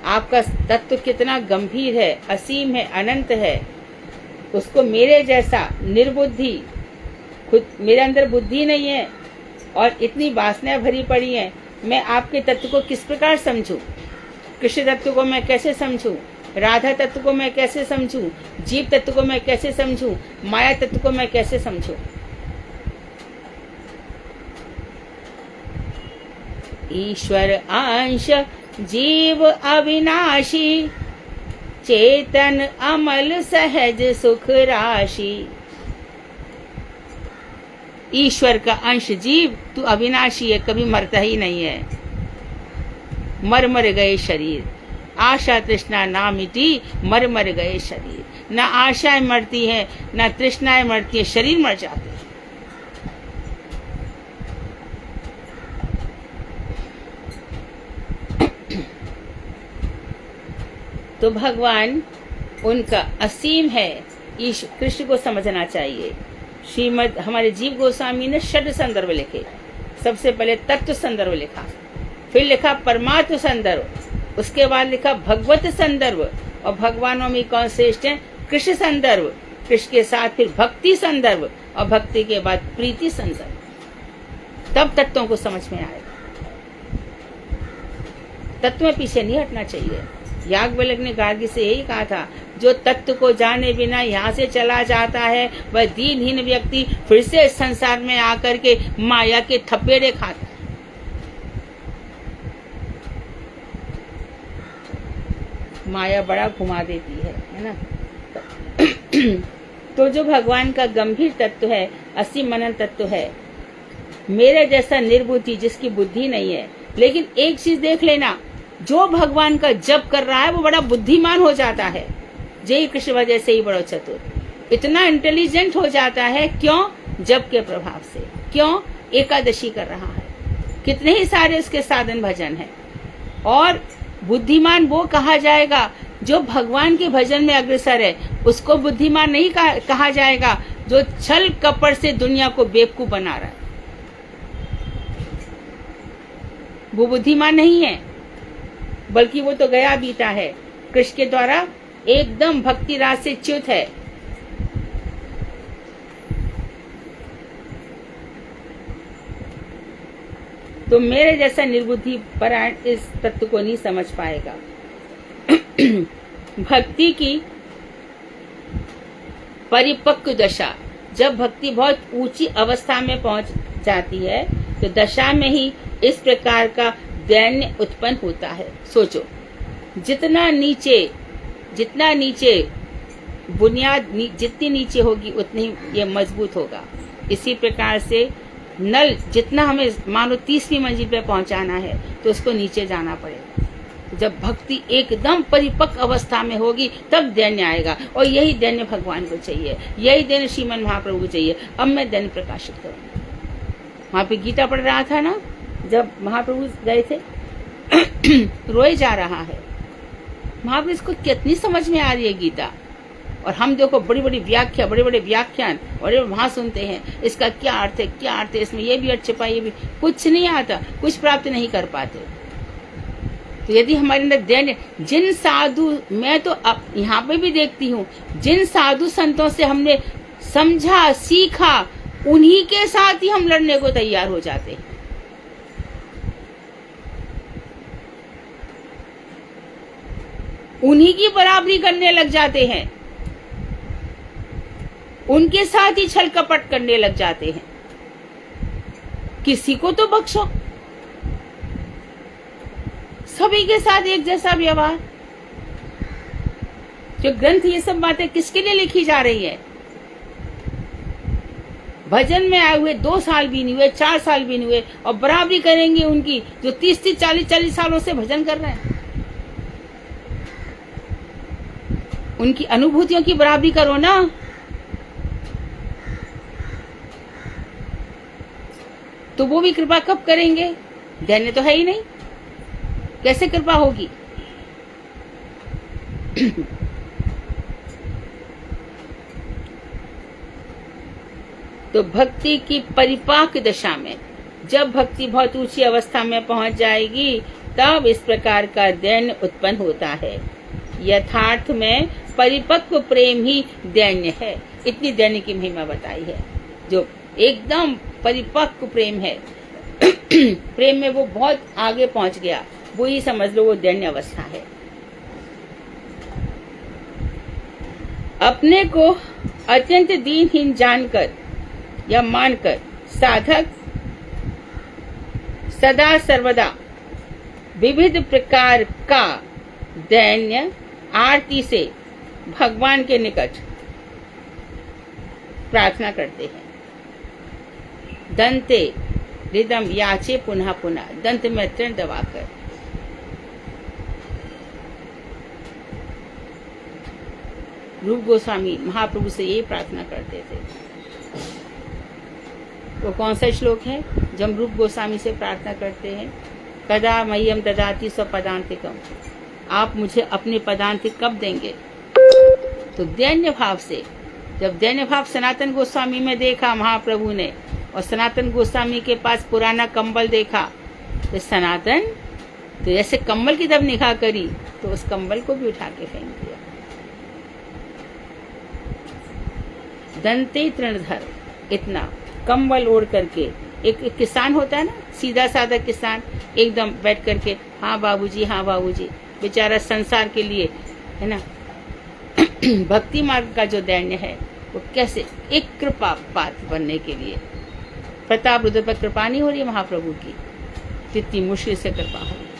S1: आपका तत्व कितना गंभीर है, असीम है, अनंत है, उसको मेरे जैसा निर्बुद्धि, खुद मेरे अंदर बुद्धि नहीं है और इतनी वासनाएं भरी पड़ी हैं, मैं आपके तत्व को किस प्रकार समझूं? कृष्ण तत्व को मैं कैसे समझूं? राधा तत्व को मैं कैसे समझूं? जीव तत्व को मैं कैसे समझूं? माया तत्व को मैं कैसे समझूं? ईश्वर अंश जीव अविनाशी, चेतन अमल सहज सुख राशि। ईश्वर का अंश जीव, तू अविनाशी है, कभी मरता ही नहीं है। मर गए शरीर, आशा तृष्णा ना मिटी, मर गए शरीर। ना आशाएं मरती हैं, ना तृष्णाएं मरती हैं, शरीर मर जाते हैं। तो भगवान उनका असीम है, कृष्ण को समझना चाहिए। श्रीमद हमारे जीव गोस्वामी ने षड संदर्भ लिखे। सबसे पहले तत्व संदर्भ लिखा, फिर लिखा परमात्म संदर्भ, उसके बाद लिखा भगवत संदर्भ, और भगवानों में कौन श्रेष्ठ है? कृष्ण संदर्भ, कृष्ण के साथ फिर भक्ति संदर्भ, और भक्ति के बाद प्रीति संदर्भ। तब तत्वों को समझ में आएगा। तत्व में पीछे नहीं हटना चाहिए। याज्ञवल्क्य ने गार्गी से यही कहा था, जो तत्व को जाने बिना यहाँ से चला जाता है, वह दीनहीन व्यक्ति फिर से इस संसार में आकर के माया के थपेड़े खाता है। माया बड़ा घुमा देती है ना। तो जो भगवान का गंभीर तत्व है, असीम अनंत तत्व है, मेरे जैसा निर्बुद्धि जिसकी बुद्धि नहीं है। लेकिन एक चीज देख लेना, जो भगवान का जप कर रहा है वो बड़ा बुद्धिमान हो जाता है। जय कृष्ण वजह से ही बड़ो चतुर। इतना इंटेलिजेंट हो जाता है। क्यों? जप के प्रभाव से। क्यों? एकादशी कर रहा है। कितने ही सारे उसके साधन भजन है। और बुद्धिमान वो कहा जाएगा जो भगवान के भजन में अग्रसर है। उसको बुद्धिमान नहीं कहा जाएगा जो छल कपट से दुनिया को बेवकूफ बना रहा है। वो बुद्धिमान नहीं है, बल्कि वो तो गया बीता है, कृष्ण के द्वारा एकदम भक्ति राज से च्युत है। तो मेरे जैसा निर्बुद्धि परायण इस तत्व को नहीं समझ पाएगा। भक्ति की परिपक्व दशा, जब भक्ति बहुत ऊंची अवस्था में पहुंच जाती है तो दशा में ही इस प्रकार का दैन्य उत्पन्न होता है। सोचो, जितना नीचे बुनियाद जितनी नीचे होगी उतनी ये मजबूत होगा। इसी प्रकार से नल जितना हमें मानो 30वीं मंजिल पे पहुंचाना है तो उसको नीचे जाना पड़ेगा। जब भक्ति एकदम परिपक्व अवस्था में होगी तब दैन्य आएगा। और यही दैन्य भगवान को चाहिए, यही दैन्य श्रीमन महाप्रभु को चाहिए। अब मैं दैन्य प्रकाशित करूंगा। वहां पे गीता पढ़ रहा था ना, जब महाप्रभु गए थे रोए जा रहा है। महाप्रभु इसको कितनी समझ में आ रही है गीता। और हम देखो बड़ी बड़ी व्याख्या, बड़े बड़े व्याख्यान और वहां सुनते हैं इसका क्या अर्थ है, क्या अर्थ है, इसमें ये भी अर्थ छिपा, ये भी कुछ नहीं आता, कुछ प्राप्त नहीं कर पाते। तो यदि हमारे अंदर दैन्य, जिन साधु, मैं तो अब यहाँ पे भी देखती हूँ, जिन साधु संतों से हमने समझा सीखा उन्हीं के साथ ही हम लड़ने को तैयार हो जाते हैं। उन्हीं की बराबरी करने लग जाते हैं, उनके साथ ही छल कपट करने लग जाते हैं। किसी को तो बख्शो, सभी के साथ एक जैसा व्यवहार। जो ग्रंथ ये सब बातें किसके लिए लिखी जा रही है? भजन में आए हुए 2 साल भी नहीं हुए, 4 साल भी नहीं हुए, और बराबरी करेंगे उनकी जो 30-30, 40-40 सालों से भजन कर रहे हैं। उनकी अनुभूतियों की बराबरी करो ना। तो वो भी कृपा कब करेंगे? दैन्य तो है ही नहीं, कैसे कृपा होगी? तो भक्ति की परिपाक दशा में, जब भक्ति बहुत ऊंची अवस्था में पहुंच जाएगी तब इस प्रकार का दैन्य उत्पन्न होता है। यथार्थ में परिपक्व प्रेम ही दैन्य है। इतनी दैन्य की महिमा बताई है। जो एकदम परिपक्व प्रेम है प्रेम में वो बहुत आगे पहुंच गया, वो ही समझ लो वो दैन्य अवस्था है। अपने को अत्यंत दीनहीन जानकर या मानकर साधक सदा सर्वदा विविध प्रकार का दैन्य आरती से भगवान के निकट प्रार्थना करते हैं। दंते रिदम याचे पुनः पुनः, दंत में तृण दबाकर। रूप गोस्वामी महाप्रभु से यही प्रार्थना करते थे। वो कौन सा श्लोक है जब हम रूप गोस्वामी से प्रार्थना करते हैं? कदा मह्यम ददाति स्वपदांतिकम, आप मुझे अपने पदांतिक कब देंगे? तो दैन्य भाव से, जब दैन्य भाव सनातन गोस्वामी में देखा महाप्रभु ने, और सनातन गोस्वामी के पास पुराना कंबल देखा, तो सनातन तो जैसे कंबल की जब निगाह करी तो उस कंबल को भी उठा के फेंक दिया। दंते तृणधर, इतना कंबल ओढ़ करके, एक किसान होता है ना, सीधा साधा किसान, एकदम बैठ करके हाँ बाबूजी, हाँ बाबूजी, बेचारा संसार के लिए, है ना। भक्ति मार्ग का जो दैन्य है वो कैसे, एक कृपा पात्र बनने के लिए, प्रताप रुद्र पर कृपा नहीं हो रही है महाप्रभु की, कितनी मुश्किल से कृपा हो रही है।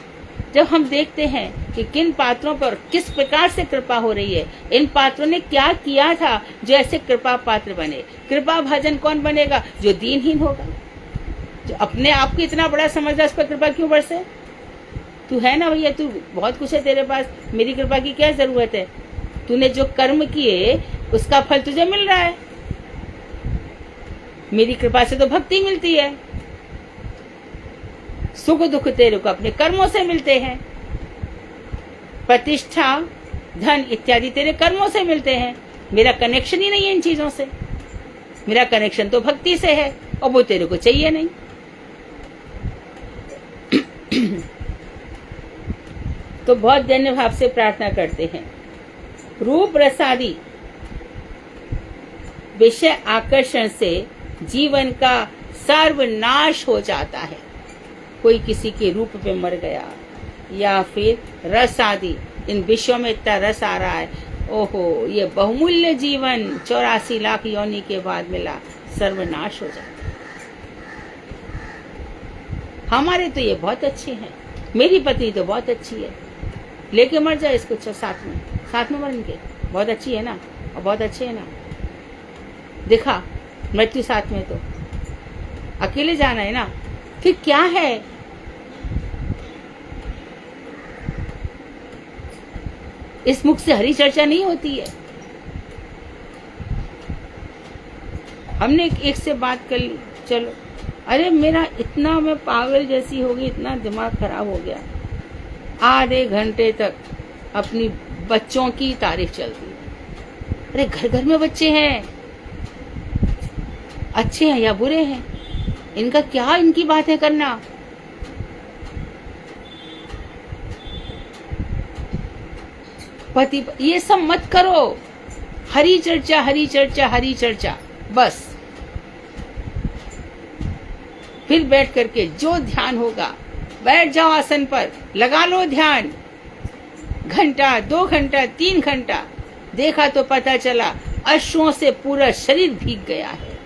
S1: जब हम देखते हैं कि किन पात्रों पर किस प्रकार से कृपा हो रही है, इन पात्रों ने क्या किया था जो ऐसे कृपा पात्र बने। कृपा भाजन कौन बनेगा? जो दीनहीन होगा, जो अपने आप को इतना बड़ा समझता, उस पर कृपा क्यों बरसे? तू है ना भैया, तू बहुत कुछ है तेरे पास, मेरी कृपा की क्या जरूरत है? तूने जो कर्म किए उसका फल तुझे मिल रहा है। मेरी कृपा से तो भक्ति मिलती है। सुख दुख तेरे को अपने कर्मों से मिलते हैं। प्रतिष्ठा, धन इत्यादि तेरे कर्मों से मिलते हैं। मेरा कनेक्शन ही नहीं है इन चीजों से। मेरा कनेक्शन तो भक्ति से है और वो तेरे को चाहिए नहीं। तो बहुत धन्य भाव से प्रार्थना करते हैं। रूप रसादि विषय आकर्षण से जीवन का सर्वनाश हो जाता है। कोई किसी के रूप पे मर गया या फिर रस आदि, इन विषयों में इतना रस आ रहा है, ओहो ये बहुमूल्य जीवन 84 लाख योनि के बाद मिला, सर्वनाश हो जाता है। हमारे तो ये बहुत अच्छे हैं, मेरी पत्नी तो बहुत अच्छी है, लेके मर जाए इसको साथ में मर के, बहुत अच्छी है ना और बहुत अच्छे है ना। देखा मृत्यु साथ में, तो अकेले जाना है ना, फिर क्या है। इस मुख से हरी चर्चा नहीं होती है। हमने एक से बात कर ली, चलो, अरे मेरा इतना, मैं पागल जैसी हो गई, इतना दिमाग खराब हो गया, आधे घंटे तक अपनी बच्चों की तारीफ चलती है। अरे घर घर में बच्चे हैं, अच्छे हैं या बुरे हैं, इनका क्या, इनकी बातें करना। पति, ये सब मत करो। हरी चर्चा हरी चर्चा हरी चर्चा, बस। फिर बैठ करके जो ध्यान होगा, बैठ जाओ आसन पर, लगा लो ध्यान, घंटा 2 घंटा 3 घंटा। देखा तो पता चला अश्रुओं से पूरा शरीर भीग गया है।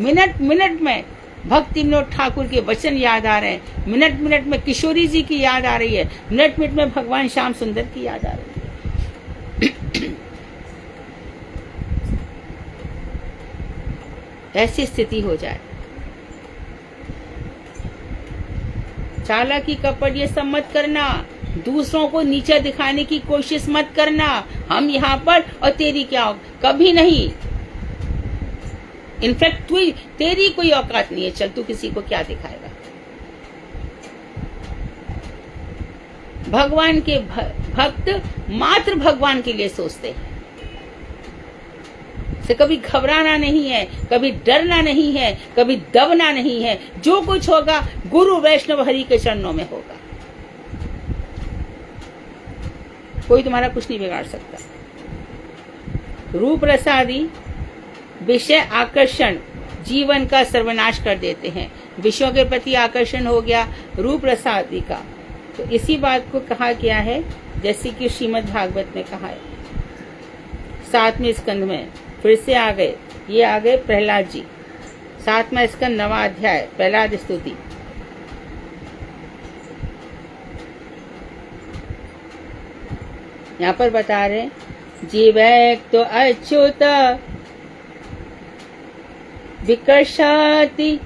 S1: मिनट मिनट में भक्ति विनोद ठाकुर के वचन याद आ रहे हैं, मिनट मिनट में किशोरी जी की याद आ रही है, मिनट मिनट में भगवान श्याम सुंदर की याद आ रही है। ऐसी स्थिति हो जाए। चालाकी कपट ये सब मत करना, दूसरों को नीचा दिखाने की कोशिश मत करना। हम यहाँ पर और तेरी क्या, कभी नहीं। इनफैक्ट तेरी कोई औकात नहीं है, चल तू किसी को क्या दिखाएगा। भगवान के भक्त मात्र भगवान के लिए सोचते हैं, से कभी घबराना नहीं है, कभी डरना नहीं है, कभी दबना नहीं है। जो कुछ होगा गुरु वैष्णव हरि के चरणों में होगा। कोई तुम्हारा कुछ नहीं बिगाड़ सकता। रूप रसादि विषय आकर्षण जीवन का सर्वनाश कर देते हैं। विषयों के प्रति आकर्षण हो गया रूप रसादि का, तो इसी बात को कहा गया है, जैसे कि श्रीमद् भागवत में कहा है 7वें स्कंध में। फिर से आ गए, ये आ गए प्रहलाद जी, 7वां स्कंद 9वां अध्याय, प्रहलाद स्तुति। यहाँ पर बता रहे जीवैक तो अच्युत विकर्षाति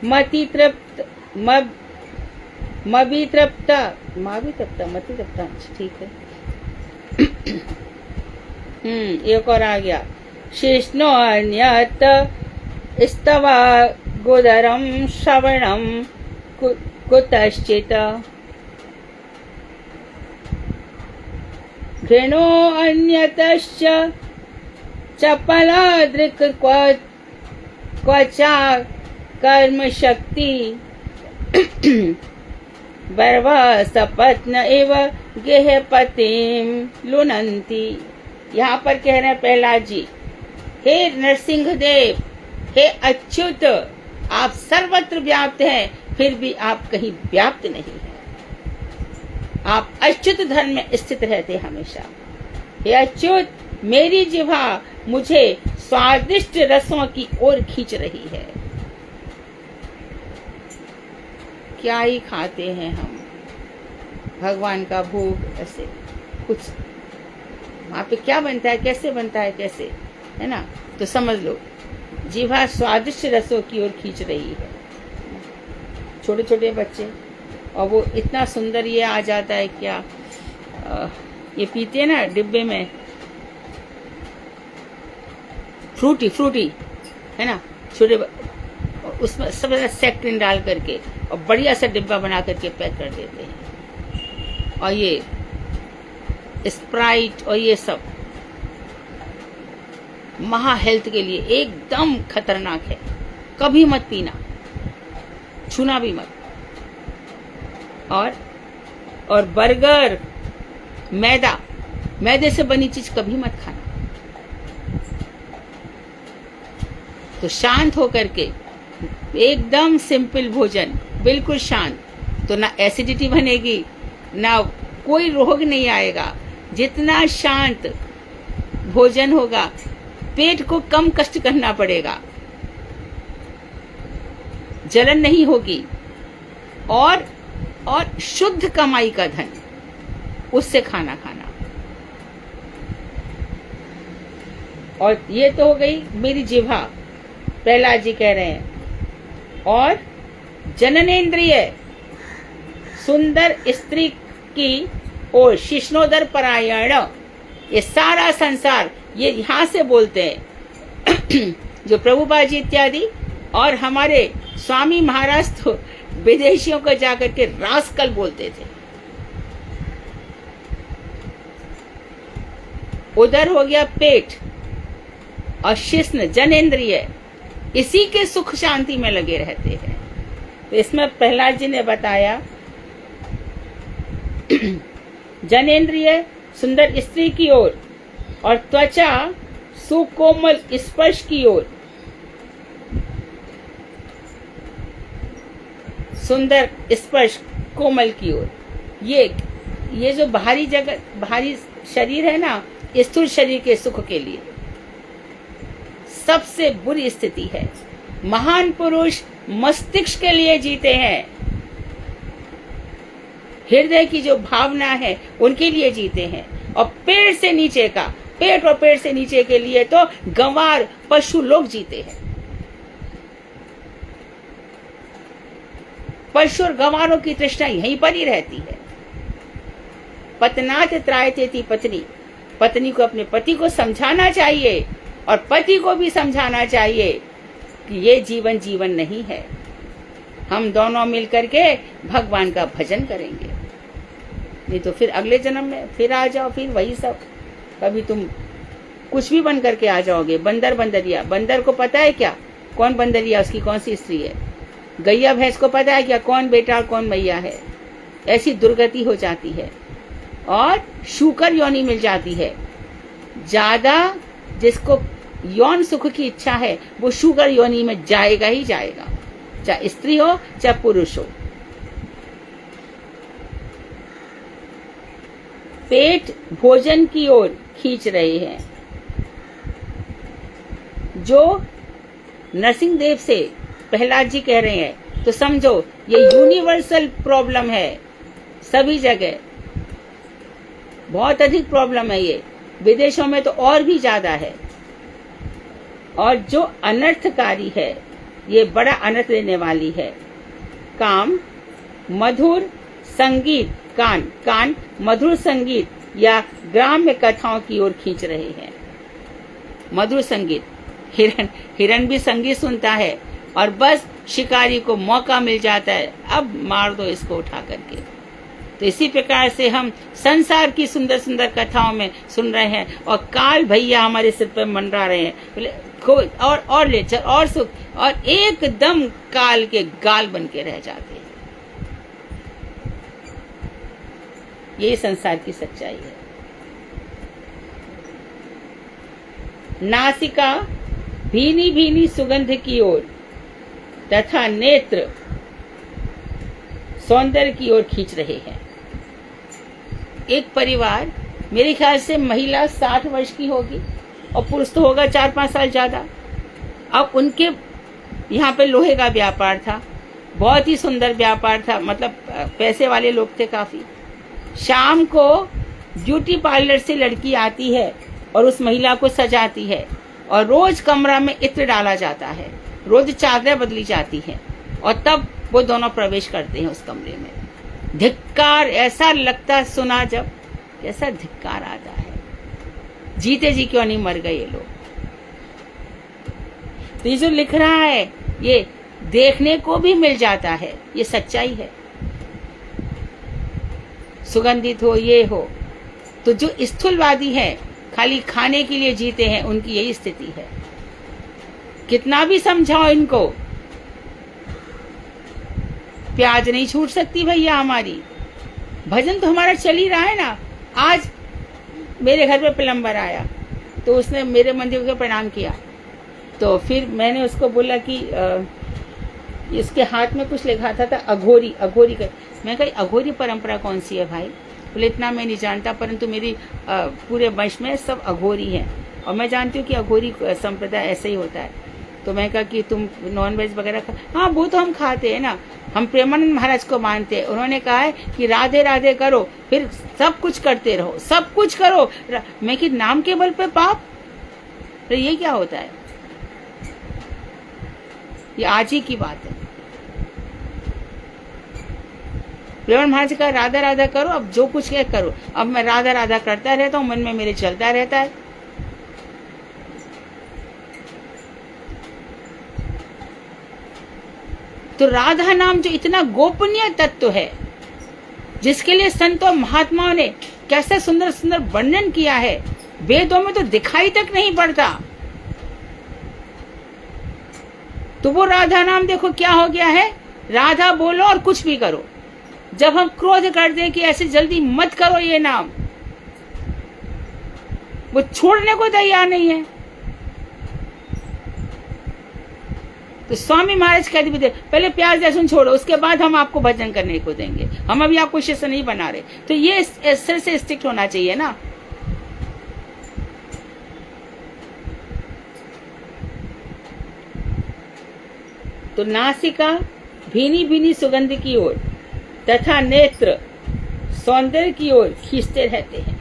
S1: मति तृप्त मति तृप्ता, ठीक है। एक और आ गया, शिष्णो अन्यत स्तवा गोदरम श्रवणम कुतश्चित घृणो अन्यतश्च चपलादृक् क्वचा कर्म शक्ति बर्वा सपत्न एव गेहपतिम लुनंती। यहाँ पर कह रहे हैं प्रहलाद जी, हे नरसिंह देव, हे अच्युत, आप सर्वत्र व्याप्त हैं, फिर भी आप कहीं व्याप्त नहीं हैं। आप अच्युत धर्म में स्थित रहते हमेशा। हे अच्युत, मेरी जिह्वा मुझे स्वादिष्ट रसों की ओर खींच रही है। क्या ही खाते हैं हम, भगवान का भोग, ऐसे कुछ वहां पे क्या बनता है, कैसे बनता है, कैसे, है ना। तो समझ लो जिह्वा स्वादिष्ट रसों की ओर खींच रही है। छोटे छोटे बच्चे, और वो इतना सुंदर ये आ जाता है क्या, ये पीते हैं ना डिब्बे में, फ्रूटी है ना, छोटे, उसमें सब सेक्टिन डाल करके और बढ़िया सा डिब्बा बना करके पैक कर देते हैं। और ये स्प्राइट और ये सब महा हेल्थ के लिए एकदम खतरनाक है, कभी मत पीना, छूना भी मत। और बर्गर, मैदे से बनी चीज कभी मत खाना। तो शांत होकर के एकदम सिंपल भोजन, बिल्कुल शांत, तो ना एसिडिटी बनेगी, ना कोई रोग नहीं आएगा। जितना शांत भोजन होगा, पेट को कम कष्ट करना पड़ेगा, जलन नहीं होगी, और शुद्ध कमाई का धन, उससे खाना खाना। और ये तो हो गई मेरी जिह्वा, प्रहलाद जी कह रहे हैं। और जननेन्द्रिय, सुंदर स्त्री की ओर शिष्णोदर परायण, ये सारा संसार, ये यहाँ से बोलते हैं जो प्रभुपाद जी इत्यादि, और हमारे स्वामी महाराज तो विदेशियों को जाकर के रास्कल बोलते थे। उधर हो गया पेट, और शिश्न जनेन्द्रिय, इसी के सुख शांति में लगे रहते हैं। तो इसमें प्रहलाद जी ने बताया जनेन्द्रिय सुंदर स्त्री की ओर, और त्वचा सुकोमल स्पर्श की ओर, सुंदर स्पर्श कोमल की ओर। ये जो बाहरी जगत, बाहरी शरीर है ना, स्थूल शरीर के सुख के लिए सबसे बुरी स्थिति है। महान पुरुष मस्तिष्क के लिए जीते हैं, हृदय की जो भावना है उनके लिए जीते हैं। और पेट से नीचे का, पेट और पेट से नीचे के लिए तो गंवार पशु लोग जीते हैं। पशु और गंवारों की तृष्णा यहीं पर ही रहती है। पतनात त्रायतेति पत्नी, पत्नी को अपने पति को समझाना चाहिए, और पति को भी समझाना चाहिए कि ये जीवन जीवन नहीं है। हम दोनों मिलकर के भगवान का भजन करेंगे, नहीं तो फिर अगले जन्म में फिर आ जाओ, फिर वही सब, कभी तुम कुछ भी बन करके आ जाओगे। बंदर बंदरिया, बंदर को पता है क्या कौन बंदरिया, उसकी कौन सी स्त्री है? गैया भैंस को पता है क्या कौन बेटा और कौन मैया है? ऐसी दुर्गति हो जाती है, और शूकर योनि मिल जाती है। ज्यादा जिसको यौन सुख की इच्छा है वो शुगर योनि में जाएगा ही जाएगा, चाहे स्त्री हो चाहे पुरुष हो। पेट भोजन की ओर खींच रहे हैं। जो नरसिंह देव से प्रहलाद जी कह रहे हैं, तो समझो ये यूनिवर्सल प्रॉब्लम है, सभी जगह बहुत अधिक प्रॉब्लम है ये, विदेशों में तो और भी ज्यादा है। और जो अनर्थकारी है, ये बड़ा अनर्थ देने वाली है। काम मधुर संगीत, कान मधुर संगीत या ग्राम्य कथाओं की ओर खींच रहे हैं। मधुर संगीत, हिरन भी संगीत सुनता है, और बस शिकारी को मौका मिल जाता है, अब मार दो इसको उठा करके। तो इसी प्रकार से हम संसार की सुंदर सुंदर कथाओं में सुन रहे हैं, और काल भैया हमारे सिर पर मंडरा रहे हैं, बोले और ले चल और सुख, और एकदम काल के गाल बन के रह जाते हैं। यही संसार की सच्चाई है। नासिका भीनी भीनी सुगंध की ओर तथा नेत्र सौंदर्य की ओर खींच रहे हैं। एक परिवार, मेरे ख्याल से महिला 60 वर्ष की होगी और पुरुष तो होगा 4-5 साल ज्यादा। अब उनके यहाँ पे लोहे का व्यापार था, बहुत ही सुंदर व्यापार था, मतलब पैसे वाले लोग थे काफी। शाम को ब्यूटी पार्लर से लड़की आती है और उस महिला को सजाती है, और रोज कमरा में इत्र डाला जाता है, रोज चादरें बदली जाती हैं, और तब वो दोनों प्रवेश करते हैं उस कमरे में। धिक्कार ऐसा लगता सुना जब कैसा धिक्कार आता है। जीते जी क्यों नहीं मर गए ये लोग। तो ये जो लिख रहा है ये देखने को भी मिल जाता है, ये सच्चाई है। सुगंधित हो ये हो, तो जो स्थूलवादी है खाली खाने के लिए जीते हैं, उनकी यही स्थिति है। कितना भी समझाओ इनको, प्याज नहीं छूट सकती भैया हमारी। भजन तो हमारा चल ही रहा है ना। आज मेरे घर पे प्लम्बर आया तो उसने मेरे मंदिर को प्रणाम किया, तो फिर मैंने उसको बोला कि इसके हाथ में कुछ लिखा था अघोरी, अघोरी का। मैं कही अघोरी परंपरा कौन सी है भाई? बोले इतना मैं नहीं जानता, परंतु मेरी पूरे वंश में सब अघोरी हैं और मैं जानती हूँ कि अघोरी संप्रदाय ऐसे ही होता है। तो मैं कहा कि तुम नॉन वेज वगैरह हाँ वो तो हम खाते हैं ना, हम प्रेमानंद महाराज को मानते हैं। उन्होंने कहा है कि राधे राधे करो, फिर सब कुछ करते रहो, सब कुछ करो। मैं कि नाम के बल पे पाप, तो ये क्या होता है? ये आज ही की बात है। प्रेमानंद महाराज का राधा राधा करो, अब जो कुछ है करो। अब मैं राधा राधा करता रहता हूँ, मन में मेरे चलता रहता है। तो राधा नाम जो इतना गोपनीय तत्व है, जिसके लिए संतों महात्माओं ने कैसे सुंदर सुंदर वर्णन किया है, वेदों में तो दिखाई तक नहीं पड़ता। तो वो राधा नाम देखो क्या हो गया है, राधा बोलो और कुछ भी करो। जब हम क्रोध करते हैं कि ऐसे जल्दी मत करो ये नाम, वो छोड़ने को तैयार नहीं है। तो स्वामी महाराज कहते थे पहले प्याज लहसुन छोड़ो, उसके बाद हम आपको भजन करने को देंगे, हम अभी आपको शिष्य नहीं बना रहे। तो ये सिर से स्ट्रिक्ट होना चाहिए ना। तो नासिका भीनी भीनी सुगंध की ओर तथा नेत्र सौंदर्य की ओर खींचते रहते हैं।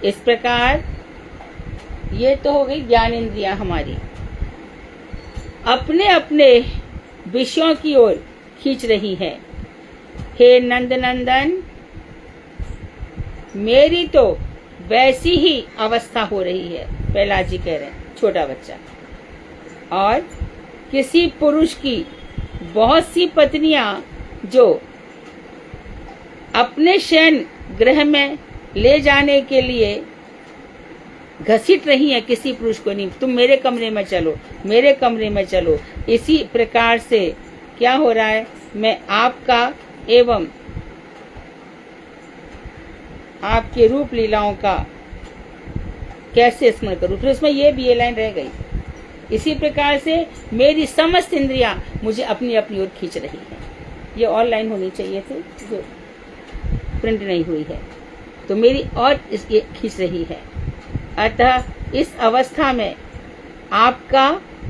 S1: इस प्रकार ये तो हो गई ज्ञानेंद्रियां हमारी, अपने अपने विषयों की ओर खींच रही है। हे नंद नंदन, मेरी तो वैसी ही अवस्था हो रही है। प्रहलाद जी कह रहे हैं, छोटा बच्चा। और किसी पुरुष की बहुत सी पत्नियां जो अपने शयन गृह में ले जाने के लिए घसीट रही है, किसी पुरुष को नहीं, तुम मेरे कमरे में चलो, मेरे कमरे में चलो। इसी प्रकार से क्या हो रहा है, मैं आपका एवं आपके रूप लीलाओं का कैसे स्मरण करूं। फिर उसमें ये लाइन रह गई। इसी प्रकार से मेरी समस्त इंद्रियां मुझे अपनी अपनी ओर खींच रही है। ये और लाइन होनी चाहिए थी जो प्रिंट नहीं हुई है। तो मेरी और ये खींच रही है। अतः इस अवस्था में आपका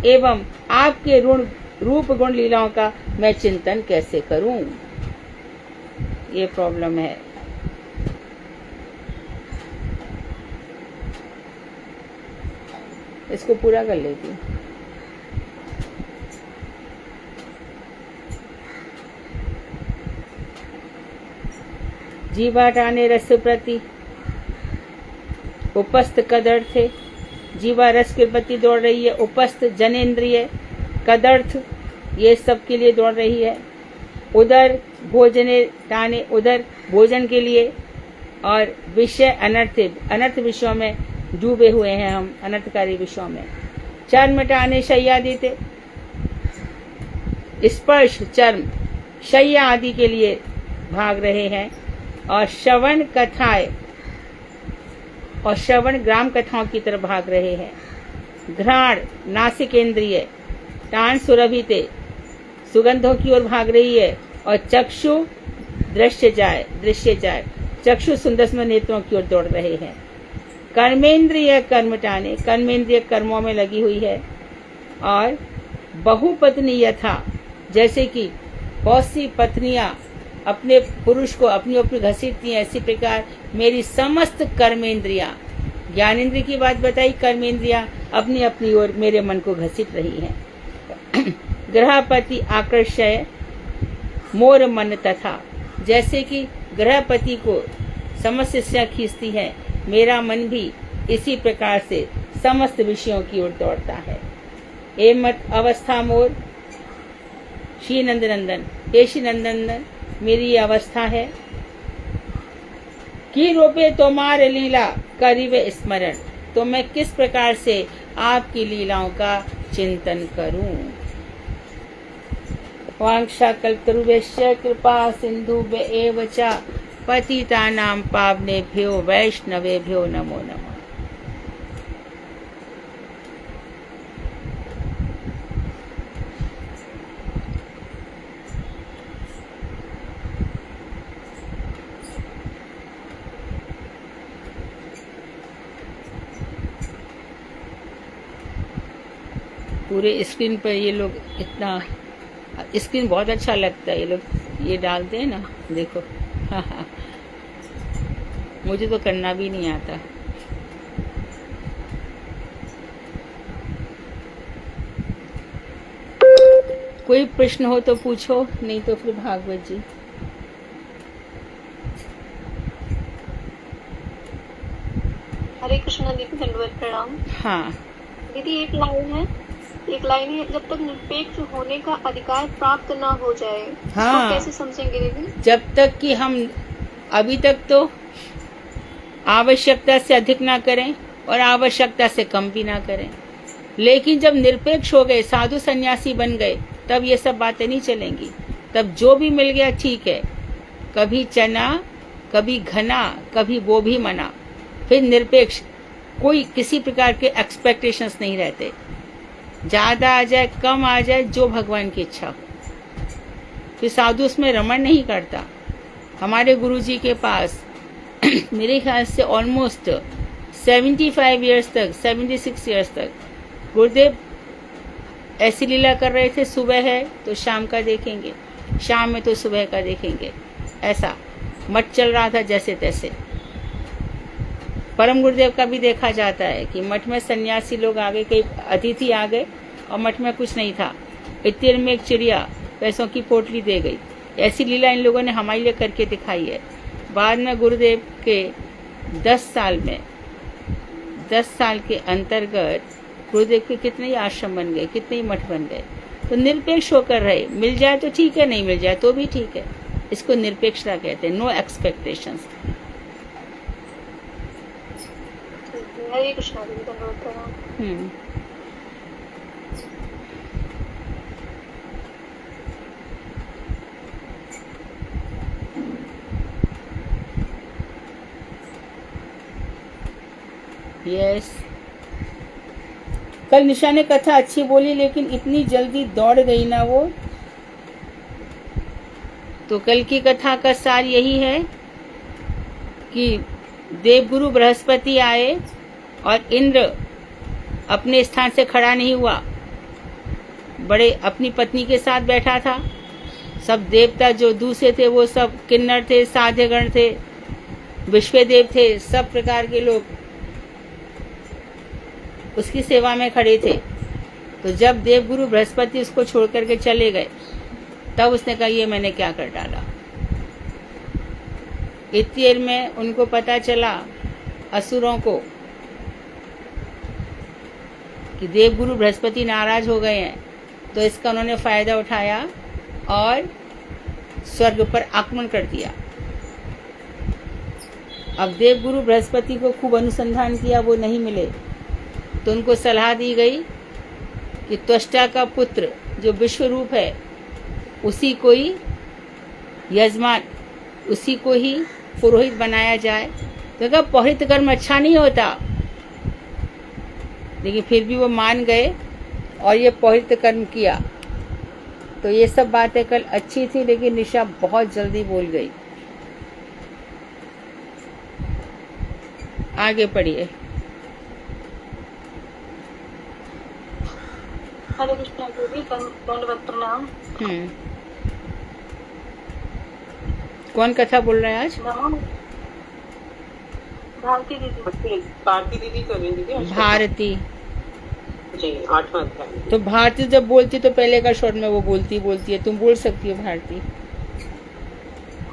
S1: एवं आपके रूप गुण लीलाओं का मैं चिंतन कैसे करूं, ये प्रॉब्लम है। इसको पूरा कर लेती हूँ। जीवा टाने रस प्रति उपस्थ कदर्थ है। जीवा रस के प्रति दौड़ रही है, उपस्थ जनेन्द्रिय कदर्थ ये सब के लिए दौड़ रही है। उधर भोजने टाने, उधर भोजन के लिए, और विषय अनर्थ विषयों में डूबे हुए हैं हम, अनर्थकारी विषयों में। चर्म टाने शय्या देते, स्पर्श चर्म शय्या आदि के लिए भाग रहे हैं। और श्रवण कथाएं और श्रवण ग्राम कथाओं की तरफ भाग रहे हैं। घ्राण नासिकेंद्रिय टान सुरभिते सुगंधों की ओर भाग रही है। और चक्षु दृश्य जाय चक्षु सुंदर सुंदर नेत्रों की ओर दौड़ रहे हैं। कर्मेंद्रिय कर्म टाने, कर्मेंद्रिय कर्मों में लगी हुई है। और बहुपत्नी यथा, जैसे कि बहुत सी पत्नियां अपने पुरुष को अपनी ओर घसीटती हैं, इसी प्रकार मेरी समस्त कर्मेंद्रियां, ज्ञानेंद्रिय की बात बताई, कर्मेंद्रियां अपनी अपनी ओर मेरे मन को घसीट रही हैं। ग्रहपति आकर्षय मोर मन तथा, जैसे कि गृहपति को समस्या खींचती है, मेरा मन भी इसी प्रकार से समस्त विषयों की ओर दौड़ता है। ए मत अवस्था मोर श्री नंदनंदन, हे श्री नंदनंदन, मेरी ये अवस्था है कि रूपे तोमार लीला करिवे स्मरण, तो मैं किस प्रकार से आपकी लीलाओं का चिंतन करूं। वांछाकल्पतरुभ्यश्च कृपा सिन्धुभ्य च पतितानां पावनेभ्यो वैष्णवेभ्यो नमो नमः। पूरे स्क्रीन पर ये लोग इतना, स्क्रीन बहुत अच्छा लगता है, ये लोग ये डालते हैं ना, देखो। मुझे तो करना भी नहीं आता। कोई प्रश्न हो तो पूछो, नहीं तो फिर भागवत जी।
S2: हरे कृष्णा दीदी, दंडवत प्रणाम।
S1: हाँ
S2: दीदी एक लाइन है, जब तक निरपेक्ष होने का अधिकार प्राप्त न हो जाए,
S1: हाँ,
S2: तो कैसे समझेंगे दीदी? जब
S1: जब तक कि हम अभी तक तो आवश्यकता से अधिक ना करें और आवश्यकता से कम भी ना करें, लेकिन जब निरपेक्ष हो गए, साधु सन्यासी बन गए, तब ये सब बातें नहीं चलेंगी। तब जो भी मिल गया ठीक है, कभी चना, कभी घना, कभी वो भी मना। फिर निरपेक्ष, कोई किसी प्रकार के एक्सपेक्टेशंस नहीं रहते, ज्यादा आ जाए कम आ जाए, जो भगवान की इच्छा हो। फिर साधु उसमें रमण नहीं करता। हमारे गुरुजी के पास मेरे ख्याल से ऑलमोस्ट 75 ईयर्स तक, 76 ईयर्स तक गुरुदेव ऐसी लीला कर रहे थे, सुबह है तो शाम का देखेंगे, शाम में तो सुबह का देखेंगे, ऐसा मठ चल रहा था जैसे तैसे। परम गुरुदेव का भी देखा जाता है कि मठ में सन्यासी लोग आ गए, कई अतिथि आ गए और मठ में कुछ नहीं था, इतनी देर में एक चिड़िया पैसों की पोटली दे गई। ऐसी लीला इन लोगों ने हमारे लिए करके दिखाई है। बाद में गुरुदेव के 10 साल में, 10 साल के अंतर्गत गुरुदेव के कितने ही आश्रम बन गए, कितने ही मठ बन गए। तो निरपेक्ष होकर रहे, मिल जाए तो ठीक है, नहीं मिल जाए तो भी ठीक है। इसको निरपेक्षता कहते हैं, नो एक्सपेक्टेशंस।
S2: हरे कृष्णा दीदी, दंडवत प्रणाम।
S1: यस, कल निशा ने कथा अच्छी बोली, लेकिन इतनी जल्दी दौड़ गई ना वो। तो कल की कथा का सार यही है कि देवगुरु बृहस्पति आए और इंद्र अपने स्थान से खड़ा नहीं हुआ, बड़े अपनी पत्नी के साथ बैठा था। सब देवता जो दूसरे थे वो सब किन्नर थे, साध्यगण थे, विश्वदेव थे, सब प्रकार के लोग उसकी सेवा में खड़े थे। तो जब देवगुरु बृहस्पति उसको छोड़ करके चले गए, तब उसने कहा ये मैंने क्या कर डाला। इतनी देर में उनको पता चला, असुरों को, कि देवगुरु बृहस्पति नाराज हो गए हैं। तो इसका उन्होंने फायदा उठाया और स्वर्ग पर आक्रमण कर दिया। अब देवगुरु बृहस्पति को खूब अनुसंधान किया, वो नहीं मिले। तो उनको सलाह दी गई कि त्वष्टा का पुत्र जो विश्व रूप है, उसी को ही यजमान, उसी को ही पुरोहित बनाया जाए। तो कहा पौरोहित कर्म अच्छा नहीं होता, लेकिन फिर भी वो मान गए और ये पौरोहित कर्म किया। तो ये सब बातें कल अच्छी थी, लेकिन निशा बहुत जल्दी बोल गई। आगे पढ़िए।
S2: हरे कृष्णा दीदी, दंडवत प्रणाम।
S1: कौन कथा बोल रहा है आज?
S2: भारती दीदी।
S3: भारती दीदी कर रही दीदी।
S1: भारती
S3: जी, 8वां अध्याय।
S1: तो भारती जब बोलती तो पहले का शॉट में वो बोलती है, तुम बोल सकती हो भारती।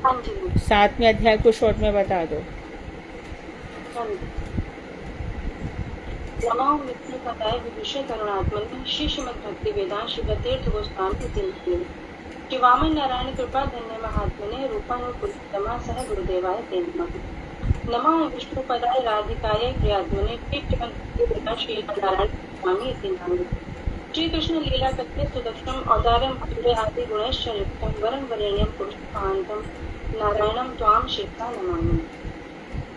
S2: हाँ जी।
S1: 7वें अध्याय को शॉर्ट में बता दो।
S2: हाँ जी। नमो विष्णुपदाय विभूषण करुणात्मने श्री श्रीमद् भक्ति वेदांत श्री तीर्थ गोस्वामी तीर्थने श्री वामन नारायण कृपा धन्य महात्मने रूपानुपुरुषोत्तमा सह गुरुदेवाय ते नमः। नमो विष्णुपदाय राधिकाय प्रियात्मने श्री श्रीमद् भक्ति वेदांत श्री नारायण स्वामी इति नाम। श्री कृष्ण लीला कथ्य सुदक्षम औदार्यम अतुरे आदि गुणैश्चर्युक्तम वरं वरेण्यम पुरुषोत्तमान्तं नारायणं त्वां शिरसा नमामि।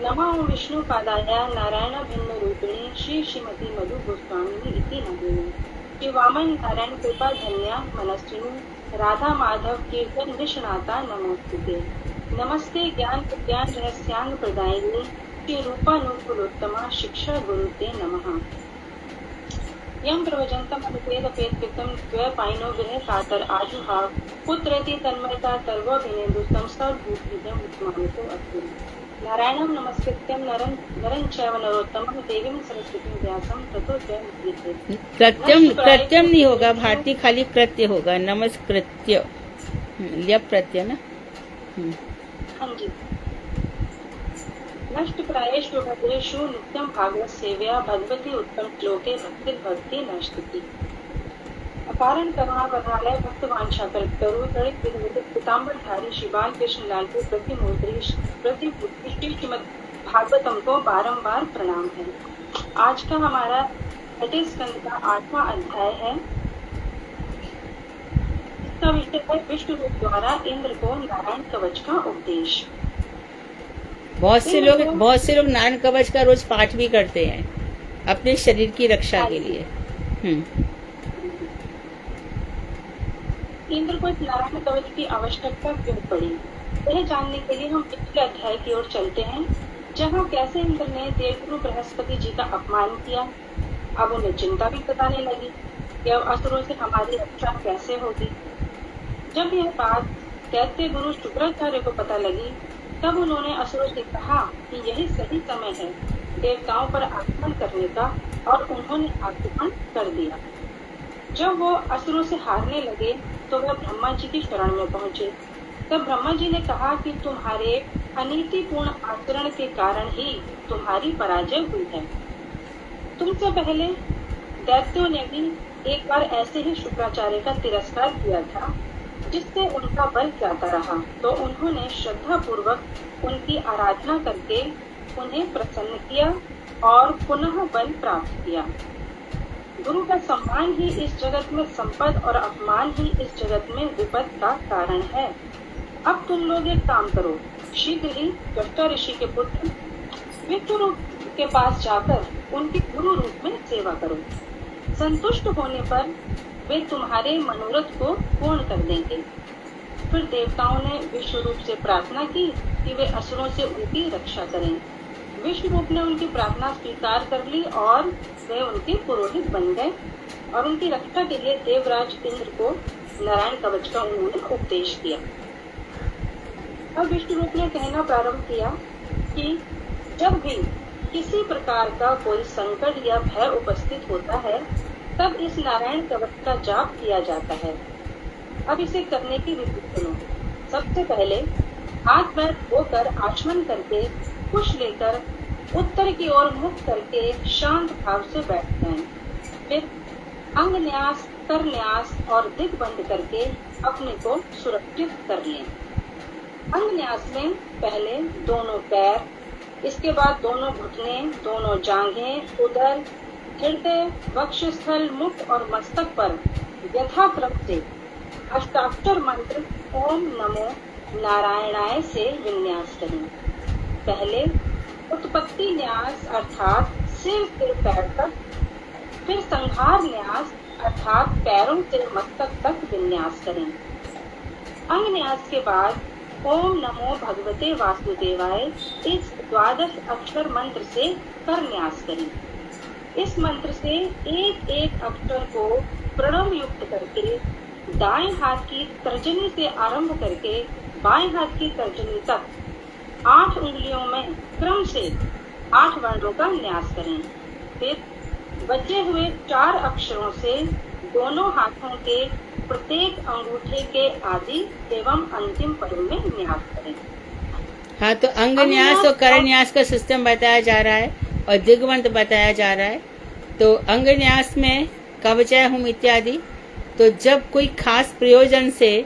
S2: नमो विष्णुपादाय नारायण भिन्न रूपिणी श्री श्रीमती मधु गोस्वामी इति नमः। श्री वामन नारायण कृपा धन्या मनस्विनी राधा माधव कीर्तन निष्णाता नमोस्तुते। नमस्ते ज्ञान विज्ञान रहस्यांग प्रदायिनी श्री रूपानुकूलोत्तमा शिक्षा गुरुते नमः। यम प्रवचंतम अनुपेदपेत्कृतम द्वैपायनो गृह कातर आजुहाव पुत्रेति तन्मयता सर्वभिनेन्दुस्तम सर्वभूतविदं उत्मानितो अस्ति। नारायणं नमस्कृत्यं नरं चैव नरोत्तमं देवीं सरस्वतीं व्यासं ततो जयमुदीरये।
S1: कृत्यम नहीं होगा भारती, खाली कृत्य होगा। नमस्कृत्य ल्यप प्रत्यय ना।
S2: हाँ जी। नष्ट प्रायेषु भद्रेषु नित्यं भागवत सेव्या भगवती उत्तम श्लोके भक्ति नष्टति। अपारण करुणा बरनालय भक्त वांछा कल्पतरु तड़ित विधवित पीताम्बरधारी श्री बाल कृष्ण लाल की प्रतिमूर्ति श्री श्रीमद् भागवतम को बारंबार प्रणाम है। आज का हमारा छठे स्कंद का 8वां अध्याय है। इसका विषय है विष्णु रूप द्वारा इंद्र को नारायण कवच का उपदेश।
S1: बहुत से लोग नारायण कवच का रोज पाठ भी करते हैं अपने शरीर की रक्षा के लिए।
S2: इंद्र को इस नारायण कवच की आवश्यकता क्यों पड़ी, यह जानने के लिए हम पिछले अध्याय की ओर चलते हैं, जहाँ कैसे इंद्र ने देवगुरु बृहस्पति जी का अपमान किया। अब उन्हें चिंता भी सताने लगी कि अब असुरों से हमारी रक्षा कैसे होगी। जब यह बात दैत्य गुरु शुक्राचार्य को पता लगी, तब उन्होंने असुरों से कहा कि यही सही समय है देवताओं पर आक्रमण करने का, और उन्होंने आक्रमण कर दिया। जब वो असुरों से हारने लगे तो वह ब्रह्मा जी की शरण में पहुंचे। तब ब्रह्मा जी ने कहा कि तुम्हारे अनीतिपूर्ण आचरण के कारण ही तुम्हारी पराजय हुई है। तुमसे पहले दैत्यों ने भी एक बार ऐसे ही शुक्राचार्य का तिरस्कार किया था, जिससे उनका बल जाता रहा। तो उन्होंने श्रद्धा पूर्वक उनकी आराधना करके उन्हें प्रसन्न किया और पुनः बल प्राप्त किया। गुरु का सम्मान ही इस जगत में संपद और अपमान ही इस जगत में विपद का कारण है। अब तुम लोग एक काम करो, शीघ्र ही जटा ऋषि के पुत्र विष्णु के पास जाकर उनके गुरु रूप में सेवा करो। संतुष्ट होने पर वे तुम्हारे मनोरथ को पूर्ण कर देंगे। फिर देवताओं ने विष्णु रूप से प्रार्थना की कि वे असुरों से उनकी रक्षा करें। विष्णु रूप ने उनकी प्रार्थना स्वीकार कर ली और वे उनके पुरोहित बन गए, और उनकी रक्षा के लिए देवराज इंद्र को नारायण कवच का उन्होंने उपदेश दिया। अब विष्णु रूप ने कहना प्रारंभ किया कि जब भी किसी प्रकार का कोई संकट या भय उपस्थित होता है, तब इस नारायण कवच का जाप किया जाता है। अब इसे करने की विधि सुनो। सबसे पहले हाथ पैर धोकर आचमन करके कुश लेकर उत्तर की ओर मुख करके शांत भाव से बैठ जाएं। फिर अंग न्यास, कर न्यास और दिग बंद करके अपने को सुरक्षित कर लें। अंग न्यास में पहले दोनों पैर, इसके बाद दोनों घुटने, दोनों जांघें, उदर, हृदय, वक्षस्थल, मुख और मस्तक पर यथाक्रम से अष्टाक्षर मंत्र ओम नमो नारायणाय से विन्यास करें। पहले उत्पत्ति न्यास अर्थात सिर से पैर तक, फिर संहार न्यास अर्थात पैरों से मस्तक तक विन्यास करें। अंग न्यास के बाद ओम नमो भगवते वासुदेवाय इस 12 अक्षर मंत्र से कर न्यास करें। इस मंत्र से एक एक अक्षर को प्रणव युक्त करके दाएं हाथ की तर्जनी से आरंभ करके बाएं हाथ की तर्जनी तक 8 उंगलियों में क्रम से 8 वर्णों का न्यास करें। फिर बचे हुए 4 अक्षरों से दोनों हाथों के प्रत्येक अंगूठे के आदि एवं अंतिम पद में न्यास करें।
S1: हाँ, तो अंग न्यास और कर न्यास का सिस्टम बताया जा रहा है और दिग्वंत बताया जा रहा है। तो अंग न्यास में कवचय हुम इत्यादि, तो जब कोई खास प्रयोजन से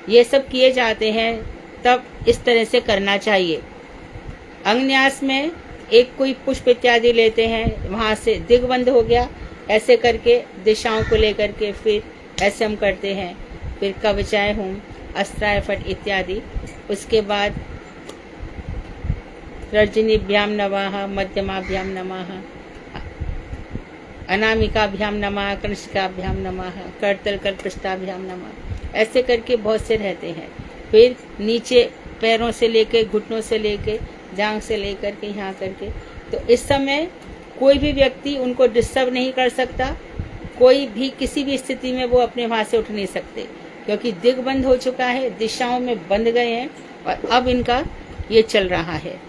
S1: ये सब किए जाते हैं तब इस तरह से करना चाहिए। अंग न्यास में एक कोई पुष्प इत्यादि लेते हैं, वहाँ से दिग्बंध हो गया, ऐसे करके दिशाओं को लेकर के फिर ऐसे हम करते हैं। फिर कवचाय हुम, अस्त्राय फट इत्यादि। उसके बाद रजनीभ्याम नमः, मध्यमाभ्याम नमः, अनामिकाभ्याम नमः, कनिष्काभ्याम नमः, करतल कर पृष्ठाभ्याम नमः, ऐसे करके बहुत से रहते हैं। फिर नीचे पैरों से लेके, घुटनों से लेके, जांघ से लेकर के यहाँ करके। तो इस समय कोई भी व्यक्ति उनको डिस्टर्ब नहीं कर सकता, कोई भी किसी भी स्थिति में वो अपने वहाँ से उठ नहीं सकते, क्योंकि दिग्बंध हो चुका है, दिशाओं में बंध गए हैं और अब इनका ये चल रहा है।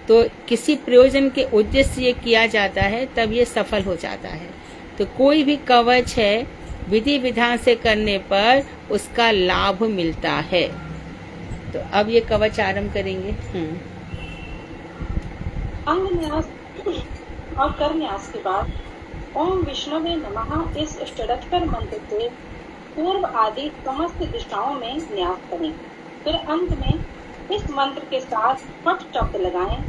S1: तो किसी प्रयोजन के उद्देश्य से ये किया जाता है तब ये सफल हो जाता है। तो कोई भी कवच है विधि विधान से करने पर उसका लाभ मिलता है। तो अब ये कवच आरंभ करेंगे।
S2: अंग न्यास और कर न्यास के बाद ओम विष्णुवे नमः इस षडक्षर मंत्र से पूर्व आदि समस्त दिशाओं में न्यास करें। फिर अंत में इस मंत्र के साथ फट शब्द लगाएं,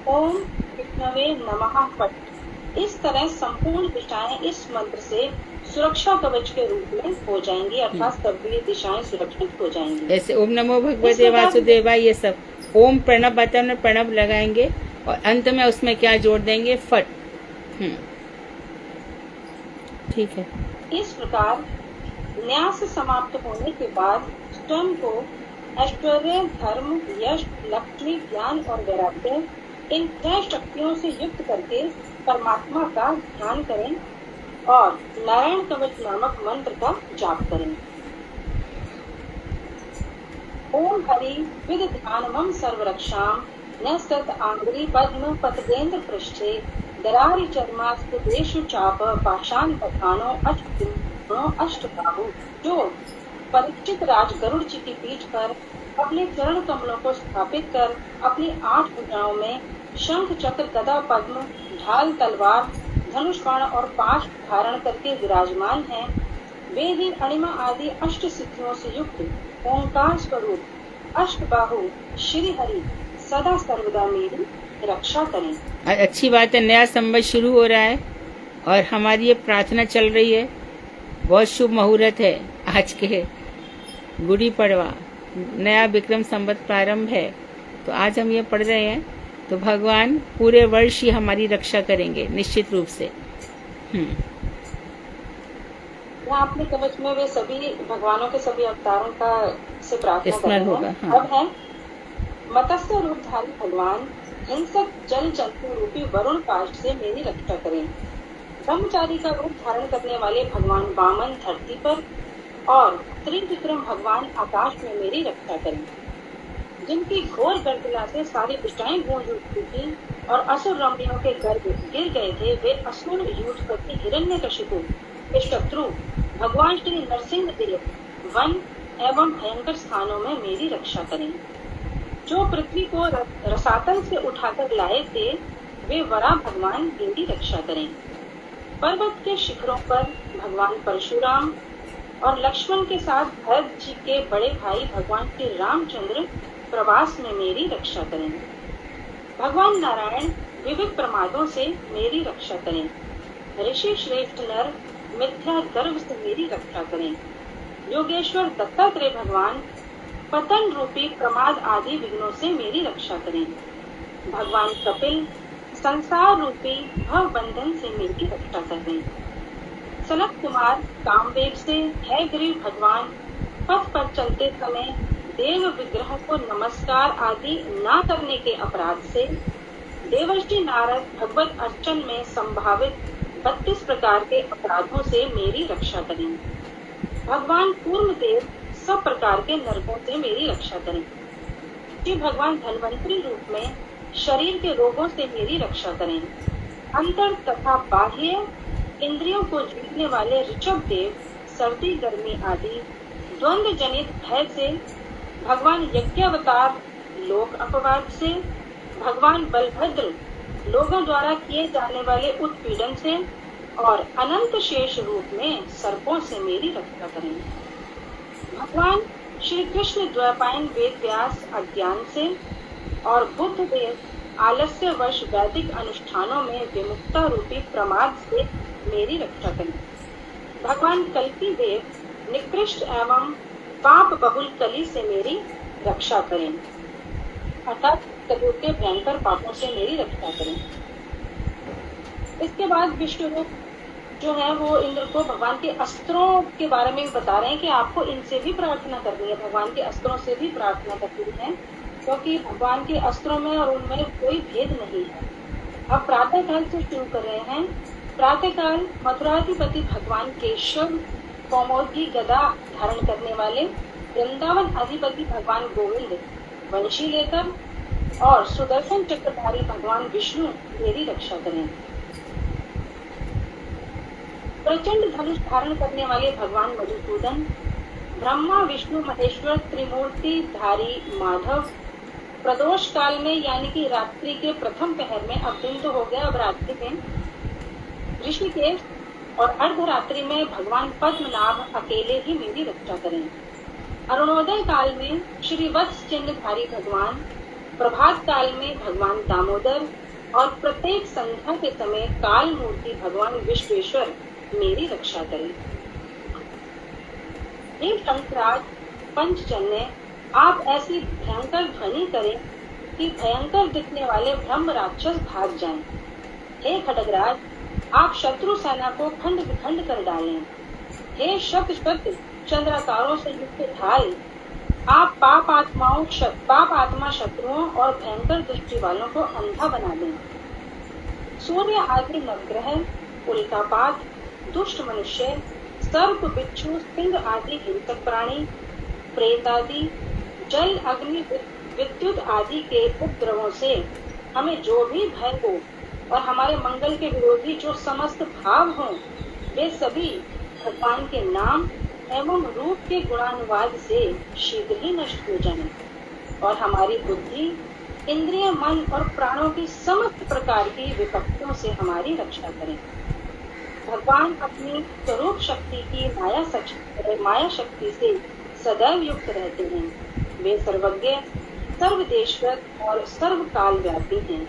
S2: ओम विष्णुवे नमः फट। इस तरह संपूर्ण दिशाएं इस मंत्र से सुरक्षा कवच के रूप में हो जाएंगी, अर्थात सभी दिशाएं सुरक्षित हो जाएंगी।
S1: जैसे ओम नमो भगवते वासुदेवाय, ये सब ओम प्रणव बटन में प्रणव लगाएंगे और अंत में उसमें क्या जोड़ देंगे, फट। ठीक है।
S2: इस प्रकार न्यास समाप्त होने के बाद स्वयं को ऐश्वर्य, धर्म, यश, लक्ष्मी, ज्ञान और वैराग्य, इन 6 शक्तियों से युक्त करके परमात्मा का ध्यान करें और नारायण कवच नामक मंत्र का जाप करें। ओम हरि विद ध्यानमं सर्वरक्षाम नस्तत आंग्री पद्म पतगेंद्र पृष्ठे दरारी चर्मास्तु देशु चाप पाषाण पठानो अष्टो अष्टबाहु। जो परीक्षित राज गरुड़ जी की पीठ पर अपने चरण कमलों को स्थापित कर अपनी 8 भुजाओं में शंख चक्र गदा पद्म ढाल तलवार धनुष बाण और पाश धारण करके विराजमान हैं, वे ही अणिमा आदि अष्ट सिद्धियों से युक्त ओंकार स्वरूप अष्टबाहु श्री हरि सदा सर्वदा मेरी रक्षा करें।
S1: अच्छी बात है, नया संवत शुरू हो रहा है और हमारी ये प्रार्थना चल रही है। बहुत शुभ मुहूर्त है आज के, गुड़ी पड़वा, नया विक्रम संवत प्रारंभ है। तो आज हम ये पढ़ रहे हैं, तो भगवान पूरे वर्ष ही हमारी रक्षा करेंगे निश्चित रूप से।
S2: यहाँ अपने कवच में वे सभी भगवानों के सभी अवतारों का से प्रार्थना
S1: स्मरण होगा। हाँ।
S2: अब है मत्स्य रूपधारी भगवान हिंसक जल जंतु रूपी वरुण काष्ठ से मेरी रक्षा करें। ब्रह्मचारी का रूप धारण करने वाले भगवान वामन धरती पर और त्रिविक्रम भगवान आकाश में मेरी रक्षा करें। जिनकी घोर गर्जना से सारी दिशाएं गूंज उठी थी और असुर रमणियों के गर्भ गिर गए थे, वे असुर युद्धपति हिरण्यकशिपु के शत्रु भगवान श्री नरसिंह देव वन एवं भयंकर स्थानों में मेरी रक्षा करें। जो पृथ्वी को रसातल से उठाकर लाए थे, वे वरा भगवान मेरी रक्षा करें। पर्वत के शिखरों पर भगवान परशुराम और लक्ष्मण के साथ भरत जी के बड़े भाई भगवान श्री रामचंद्र प्रवास में मेरी रक्षा करें। भगवान नारायण विविध प्रमादों से मेरी रक्षा करें। ऋषि श्रेष्ठ नर मिथ्या गर्व से मेरी रक्षा करें। योगेश्वर दत्तात्रेय भगवान पतन रूपी प्रमाद आदि विघ्नों से मेरी रक्षा करें। भगवान कपिल संसार रूपी भव बंधन से मेरी रक्षा करें। सनत कुमार कामवेग से है गिरिव भगवान पथ पर चलते समय देव विग्रह को नमस्कार आदि न करने के अपराध से, देवर्षि नारद भगवत अर्चन में संभावित 32 प्रकार के अपराधों से मेरी रक्षा करें। भगवान पूर्व देव सब प्रकार के नरकों से मेरी रक्षा करें। श्री भगवान धन्वंतरी रूप में शरीर के रोगों से मेरी रक्षा करें। अंतर तथा बाह्य इंद्रियों को जीतने वाले ऋषभ देव सर्दी गर्मी आदि द्वंद्व जनित भय से, भगवान यज्ञावतार लोक अपवाद से, भगवान बलभद्र लोगों द्वारा किए जाने वाले उत्पीड़न से और अनंत शेष रूप में सर्पों से मेरी रक्षा करें। भगवान श्री कृष्ण द्वैपायन वेद व्यास अज्ञान से और बुद्ध देव आलस्यवश वैदिक अनुष्ठानों में विमुक्ता रूपी प्रमाद से मेरी रक्षा करें। भगवान कल्की देव निकृष्ट एवं पाप बहुल कली से मेरी रक्षा करें, अर्थात कलयुग के भयंकर पापों से मेरी रक्षा करें। इसके बाद विष्णु जो है वो इंद्र को भगवान के अस्त्रों के बारे में बता रहे हैं कि आपको इनसे भी प्रार्थना करनी है, भगवान के अस्त्रों से भी प्रार्थना करनी है, क्योंकि भगवान के अस्त्रों में और उनमें कोई भेद नहीं है। अब प्रातः काल से शुरू कर रहे हैं। प्रातः काल मथुराधिपति भगवान केशव कौमोद की गदा धारण करने वाले वृंदावन अधिपति भगवान गोविंद वंशी लेकर और सुदर्शन चक्रधारी भगवान विष्णु मेरी रक्षा करें। प्रचंड धनुष धारण करने वाले भगवान मधुसूदन, ब्रह्मा विष्णु महेश्वर त्रिमूर्ति धारी माधव, प्रदोष काल में यानी कि रात्रि के प्रथम पहर में, अब दिन तो हो गया, अब रात्रि में ऋषिकेश और अर्धरात्रि में भगवान पद्मनाभ अकेले ही मेरी रक्षा करें। अरुणोदय काल में श्री वत्स चिन्हधारी भगवान, प्रभात काल में भगवान दामोदर और प्रत्येक संध्या के समय काल मूर्ति भगवान विश्वेश्वर मेरी रक्षा करें। हे शंकराज पंचजन्य, आप ऐसी भयंकर ध्वनि करें कि भयंकर दिखने वाले ब्रह्म राक्षस भाग जाएं। हे खड्गराज, आप शत्रु सेना को खंड विखंड कर डालें। हे शत शत चंद्राकारों से युक्त ढाल, आप पाप आत्मा शत्रुओं और भयंकर दृष्टि वालों को अंधा बना दें। सूर्य आदि नवग्रह, उल्कापात, दुष्ट मनुष्य, सर्प बिच्छू सिंह आदि हिंसक प्राणी, प्रेत आदि, जल अग्नि विद्युत आदि के उपद्रवों से हमें जो भी भय हो और हमारे मंगल के विरोधी जो समस्त भाव हों, वे सभी भगवान के नाम एवं रूप के गुणानुवाद से शीघ्र ही नष्ट हो जाएं और हमारी बुद्धि, इंद्रिय, मन और प्राणों की समस्त प्रकार की विपत्तियों से हमारी रक्षा करें। भगवान अपनी स्वरूप शक्ति की माया शक्ति से सदैव युक्त रहते हैं। वे सर्वज्ञ, सर्वदेशगत और सर्वकाल व्यापी हैं।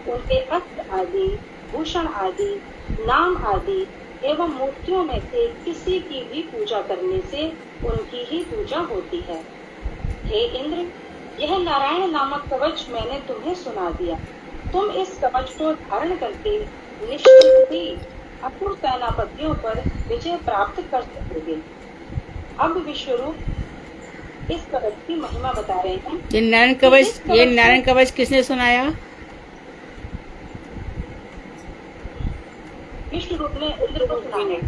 S2: उनके अस्त्र आदि, भूषण आदि, नाम आदि एवं मूर्तियों में से किसी की भी पूजा करने से उनकी ही पूजा होती है। हे इंद्र, यह नारायण नामक कवच मैंने तुम्हें सुना दिया। तुम इस कवच को धारण करके निश्चित ही असुर सेनापतियों पर विजय प्राप्त कर सकोगे। अब विश्वरूप इस कवच की महिमा बता रहे हैं।
S1: ये नारायण कवच किसने सुनाया?
S2: विष्णु रूप ने इंद्र को सुनाया।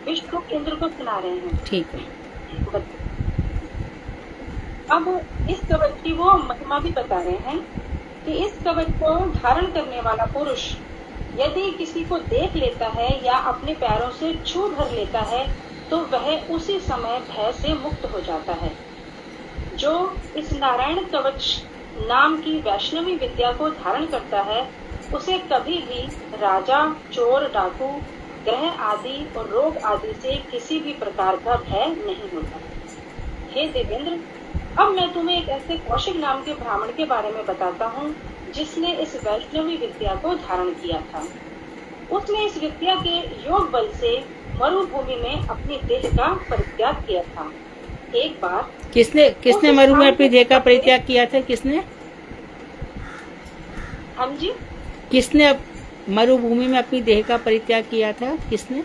S2: विष्णु इंद्र को सुना रहे हैं।
S1: ठीक है।
S2: अब इस कवच की वो महिमा भी बता रहे हैं कि इस कवच को धारण करने वाला पुरुष यदि किसी को देख लेता है या अपने पैरों से छू धर लेता है तो वह उसी समय भय से मुक्त हो जाता है। जो इस नारायण कवच नाम की वैष्णवी विद्या को धारण करता है उसे कभी भी राजा, चोर, डाकू, ग्रह आदि और रोग आदि से किसी भी प्रकार का भय नहीं होता। हे देवेंद्र, अब मैं तुम्हें एक ऐसे कौशिक नाम के ब्राह्मण के बारे में बताता हूँ जिसने इस वैष्णवी विद्या को धारण किया था। उसने इस विद्या के योग बल से मरुभूमि में अपनी देह का परित्याग किया था। एक बार
S1: किसने मरुभूमि में अपनी देह का परित्याग किया था? किसने?
S2: हम जी,
S1: किसने मरुभूमि में अपनी देह का परित्याग किया था? किसने?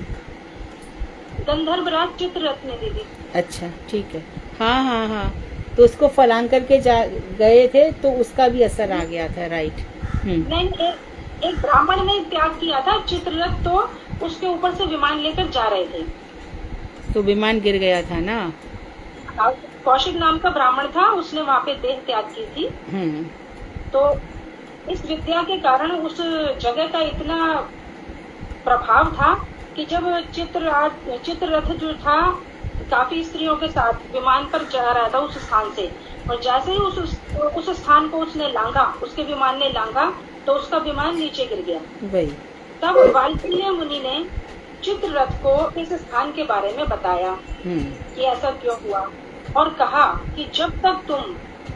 S2: गंधर्वराज चित्ररथ ने दीदी।
S1: अच्छा, ठीक है। हाँ हाँ हाँ, तो उसको फलांग करके गए थे तो उसका भी असर आ गया था। राइट।
S2: नहीं, एक ब्राह्मण ने त्याग किया था। चित्ररथ तो उसके ऊपर से विमान लेकर जा रहे थे
S1: तो विमान गिर गया था ना।
S2: कौशिक नाम का ब्राह्मण था, उसने वहाँ पे देह त्याग की थी। तो इस विद्या के कारण उस जगह का इतना प्रभाव था कि जब चित्ररथ जो था काफी स्त्रियों के साथ विमान पर जा रहा था उस स्थान से, और जैसे ही उस स्थान को उसने लांघा, उसके विमान ने लांघा, तो उसका विमान नीचे गिर गया।
S1: वही
S2: तब वाल्मीकि मुनि ने चित्ररथ को इस स्थान के बारे में बताया कि ऐसा क्यों हुआ, और कहा कि जब तक तुम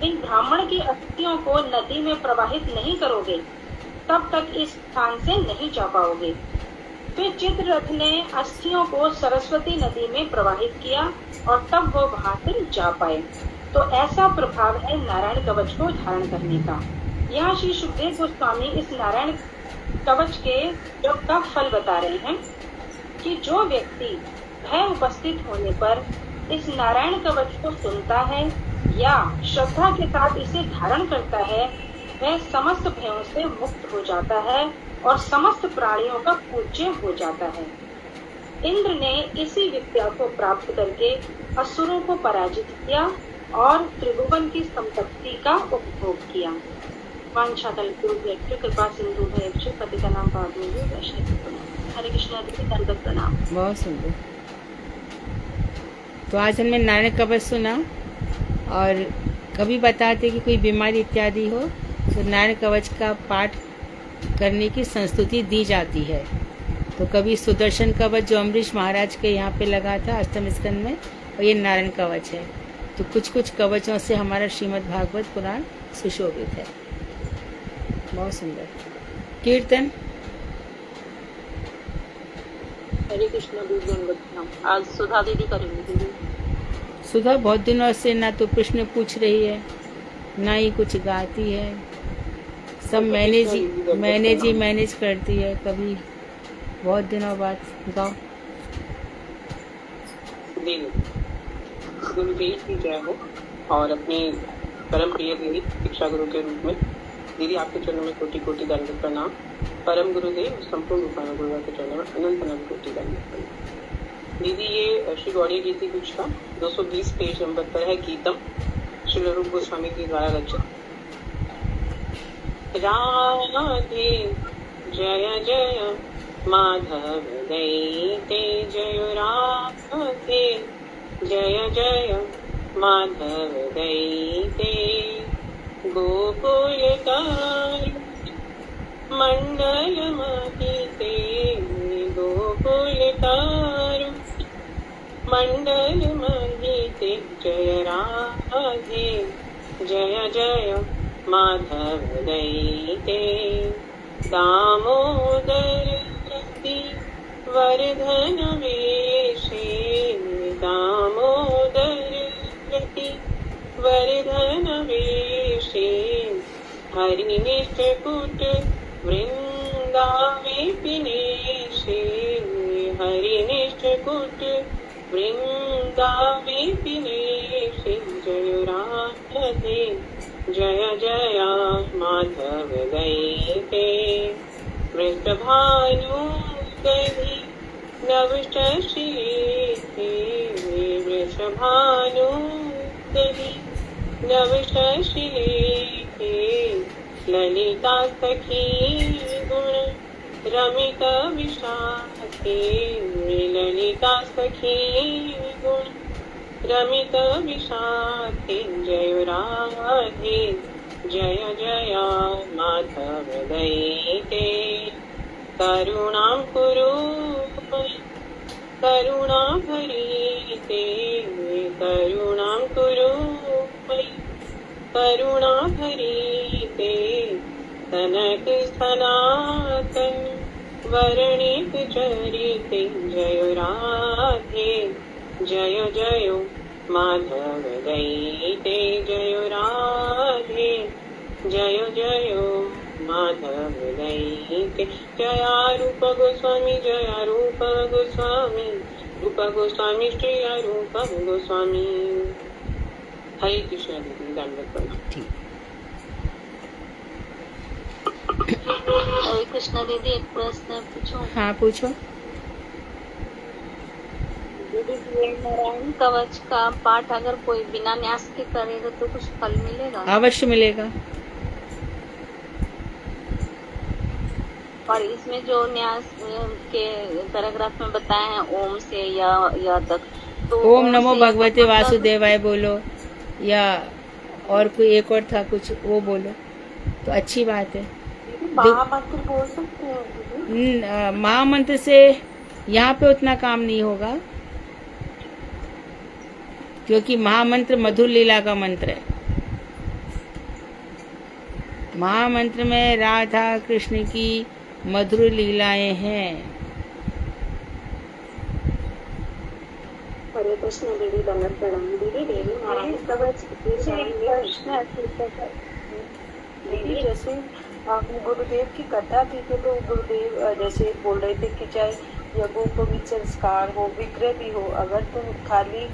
S2: इन ब्राह्मण की अस्थियों को नदी में प्रवाहित नहीं करोगे, तब तक इस स्थान से नहीं जा पाओगे। फिर चित्ररथ ने अस्थियों को सरस्वती नदी में प्रवाहित किया और तब वो वहां से जा पाए। तो ऐसा प्रभाव है नारायण कवच को धारण करने का। यहाँ श्री सुखदेव गोस्वामी इस नारायण कवच के जप का फल बता रहे हैं कि जो व्यक्ति भय उपस्थित होने पर इस नारायण कवच को सुनता है या श्रद्धा के साथ इसे धारण करता है, वह समस्त भयों से मुक्त हो जाता है और समस्त प्राणियों का पूज्य हो जाता है। इंद्र ने इसी विद्या को प्राप्त करके असुरों को पराजित किया और त्रिभुवन की संपत्ति का उपभोग किया। कृपा सिंधु पतितनां पावनेभ्यो वैष्णवेभ्यो नमः। हरे कृष्ण दंडवत प्रणाम।
S1: बहुत सुंदर। तो आज हमने नारायण कवच सुना, और कभी बताते कि कोई बीमारी इत्यादि हो तो नारायण कवच का पाठ करने की संस्तुति दी जाती है। तो कभी सुदर्शन कवच जो अम्बरीश महाराज के यहाँ पे लगा था अष्टम स्कंद में, और ये नारायण कवच है। तो कुछ कुछ कवचों से हमारा श्रीमद् भागवत पुराण सुशोभित है। बहुत सुंदर। कीर्तन।
S3: हरे कृष्ण दंडवत। आज सुधा दीदी करेंगे दीदी।
S1: सुधा बहुत दिनों से ना तो प्रश्न पूछ रही है, ना ही कुछ गाती है, सब मैनेज करती है। कभी बहुत दिनों बाद गाओ।
S3: दीदी गुरुदेव की जय हो, और अपनी परम प्रिय दीदी शिक्षा गुरु के रूप में दीदी आपके चरणों में कोटि कोटि दंडवत प्रणाम। परम गुरुदेव संपूर्ण रूपान गुरुदेव के चरणों में अनंत अनंत कोटि दंडवत प्रणाम। दीदी ये श्री गौड़ी गीति कुछ का 220 पेज नंबर पर है गीतम, श्री रूप गोस्वामी के द्वारा रचित। राधे जय जय माधव दैते जय राधे जय जय माधव दैते गोकुल मंडल महीते गोकुल मंडल महीते जय राधे जय जय माधव दैते दामोदर रति वर्धन वेशे दामोदर रति वर्धन वेशे हरिनिष्ठकुट वृंदावे पिनेशे हरिनिष्ठकुट वृंदावे पिनेशे जय राधे जय जय माधव दैते वृषभानु दधि नवशशिते वृषभानु दधि नवशशिते ललिता सखी गुण रमित विशाखे ललिता सखी गुण रमित विशाखे जय राधे जय जय माधव दैते करुणां कुरु करुणा भरीते करुणां कुरु करुणा भरीते तनक सनातन वर्णित चरिते जय राधे जय जय माधव दैते जय राधे जय जय माधव दैते जया रूप गोस्वामी श्री रूप गोस्वामी। हरे कृष्ण दीदी दंडवत प्रणाम।
S1: ठीक।
S4: हरे कृष्ण दीदी एक प्रश्न पूछूं?
S1: हाँ पूछो।
S4: दीदी ये नारायण कवच का पाठ अगर कोई बिना न्यास के करेगा तो कुछ फल मिलेगा?
S1: अवश्य मिलेगा।
S4: और इसमें जो न्यास के पैराग्राफ में बताए हैं ओम से या तक, तो
S1: ओम नमो
S4: से
S1: भगवते
S4: मतलब
S1: वासुदेवाय बोलो, या और कोई एक और था कुछ, वो बोलो तो अच्छी बात है।
S2: महामंत्र बोल सकते हैं दीदी?
S1: महामंत्र से यहाँ पे उतना काम नहीं होगा, क्योंकि महामंत्र मधुर लीला का मंत्र है। महामंत्र में राधा कृष्ण की मधुर लीलाएं हैं।
S2: हरे कृष्ण दीदी, दंडवत प्रणाम दीदी। देवी नारायण कवच दीदी, जैसे गुरुदेव की कथा थी तो गुरुदेव जैसे बोल रहे थे कि चाहे यज्ञोपवीत संस्कार हो, विग्रह भी हो, अगर तुम खाली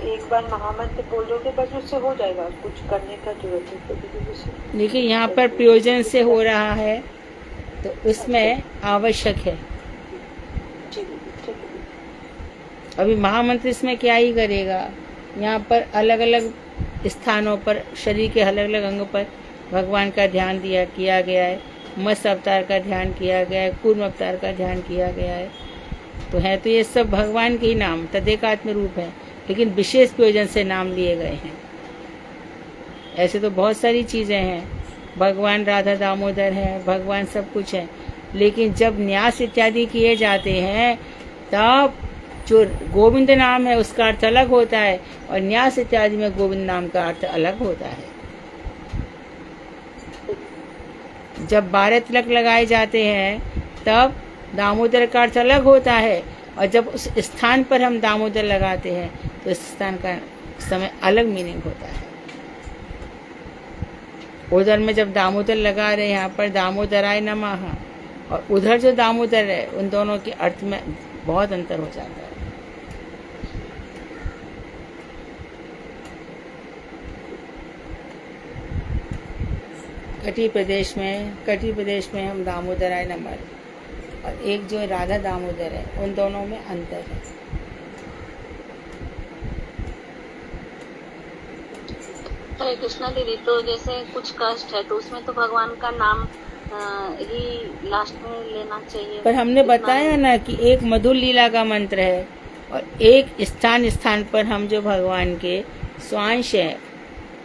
S2: एक बार महामंत्र बोल दोगे बस उससे हो जाएगा, कुछ करने का जरूरत नहीं। तो दीदी
S1: देखिए यहाँ पर प्रयोजन से हो रहा है तो उसमें आवश्यक है।
S2: जी दीदी, ठीक है।
S1: अभी महामंत्र इसमें क्या ही करेगा, यहाँ पर अलग अलग स्थानों पर शरीर के अलग अलग अंगों पर भगवान का ध्यान किया गया है। मत्स्य अवतार का ध्यान किया गया है, कूर्म अवतार का ध्यान किया गया है। तो है तो ये सब भगवान के ही नाम, तदेकात्म रूप है, लेकिन विशेष प्रयोजन से नाम लिए गए हैं। ऐसे तो बहुत सारी चीजें हैं, भगवान राधा दामोदर है, भगवान सब कुछ है, लेकिन जब न्यास इत्यादि किए जाते हैं तब जो गोविंद नाम है उसका अर्थ अलग होता है, और न्यास इत्यादि में गोविंद नाम का अर्थ अलग होता है। जब 12 तिलक लगाए जाते हैं तब दामोदर का अर्थ अलग होता है, और जब उस स्थान पर हम दामोदर लगाते हैं तो इस स्थान का समय अलग मीनिंग होता है। उधर में जब दामोदर लगा रहे हैं, यहाँ पर दामोदराय नमः, और उधर जो दामोदर है उन दोनों के अर्थ में बहुत अंतर हो जाता है। कटी प्रदेश में हम दामोदराय नमः, और एक जो राधा दामोदर है, उन दोनों में अंतर है।
S4: हरे कृष्णा दीदी, तो जैसे कुछ कष्ट है तो उसमें तो भगवान का नाम ही लास्ट में लेना चाहिए।
S1: पर हमने बताया ना कि एक मधुर लीला का मंत्र है, और एक स्थान पर हम जो भगवान के स्वांश है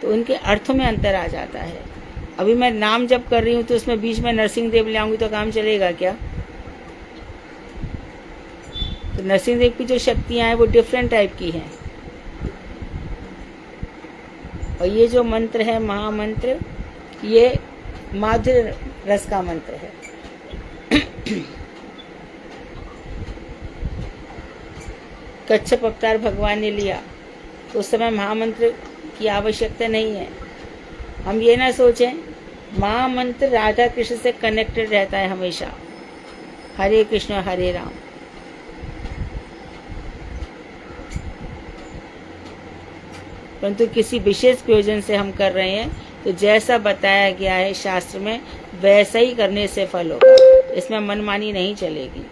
S1: तो उनके अर्थों में अंतर आ जाता है। अभी मैं नाम जब कर रही हूँ तो उसमें बीच में नरसिंह देव ले आऊंगी तो काम चलेगा क्या? तो नरसिंह देव की जो शक्तियां हैं वो डिफरेंट टाइप की हैं, और ये जो मंत्र है महामंत्र, ये माधुर्य रस का मंत्र है। कच्छप अवतार भगवान ने लिया तो उस समय महामंत्र की आवश्यकता नहीं है। हम ये ना सोचें, महामंत्र राधा कृष्ण से कनेक्टेड रहता है हमेशा, हरे कृष्ण हरे राम। परंतु किसी विशेष प्रयोजन से हम कर रहे हैं तो जैसा बताया गया है शास्त्र में वैसा ही करने से फल होगा, इसमें मनमानी नहीं चलेगी।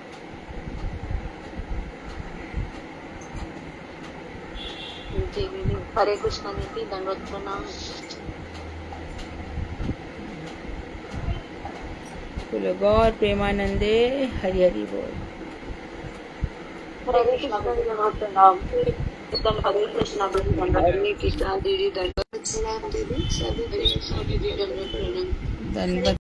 S4: जी दीदी, हरे कृष्णा दीदी, दंडवत प्रणाम।
S1: बोलो गौर प्रेमानंदे हरि हरि बोल।
S2: हरे कृष्णा दीदी, दंडवत प्रणाम। हरे कृष्णा दीदी,
S4: कृष्णा दीदी, दंडवत प्रणाम दीदी, सभी कृष्णा दीदी, दंडवत प्रणाम।
S1: धन्यवाद।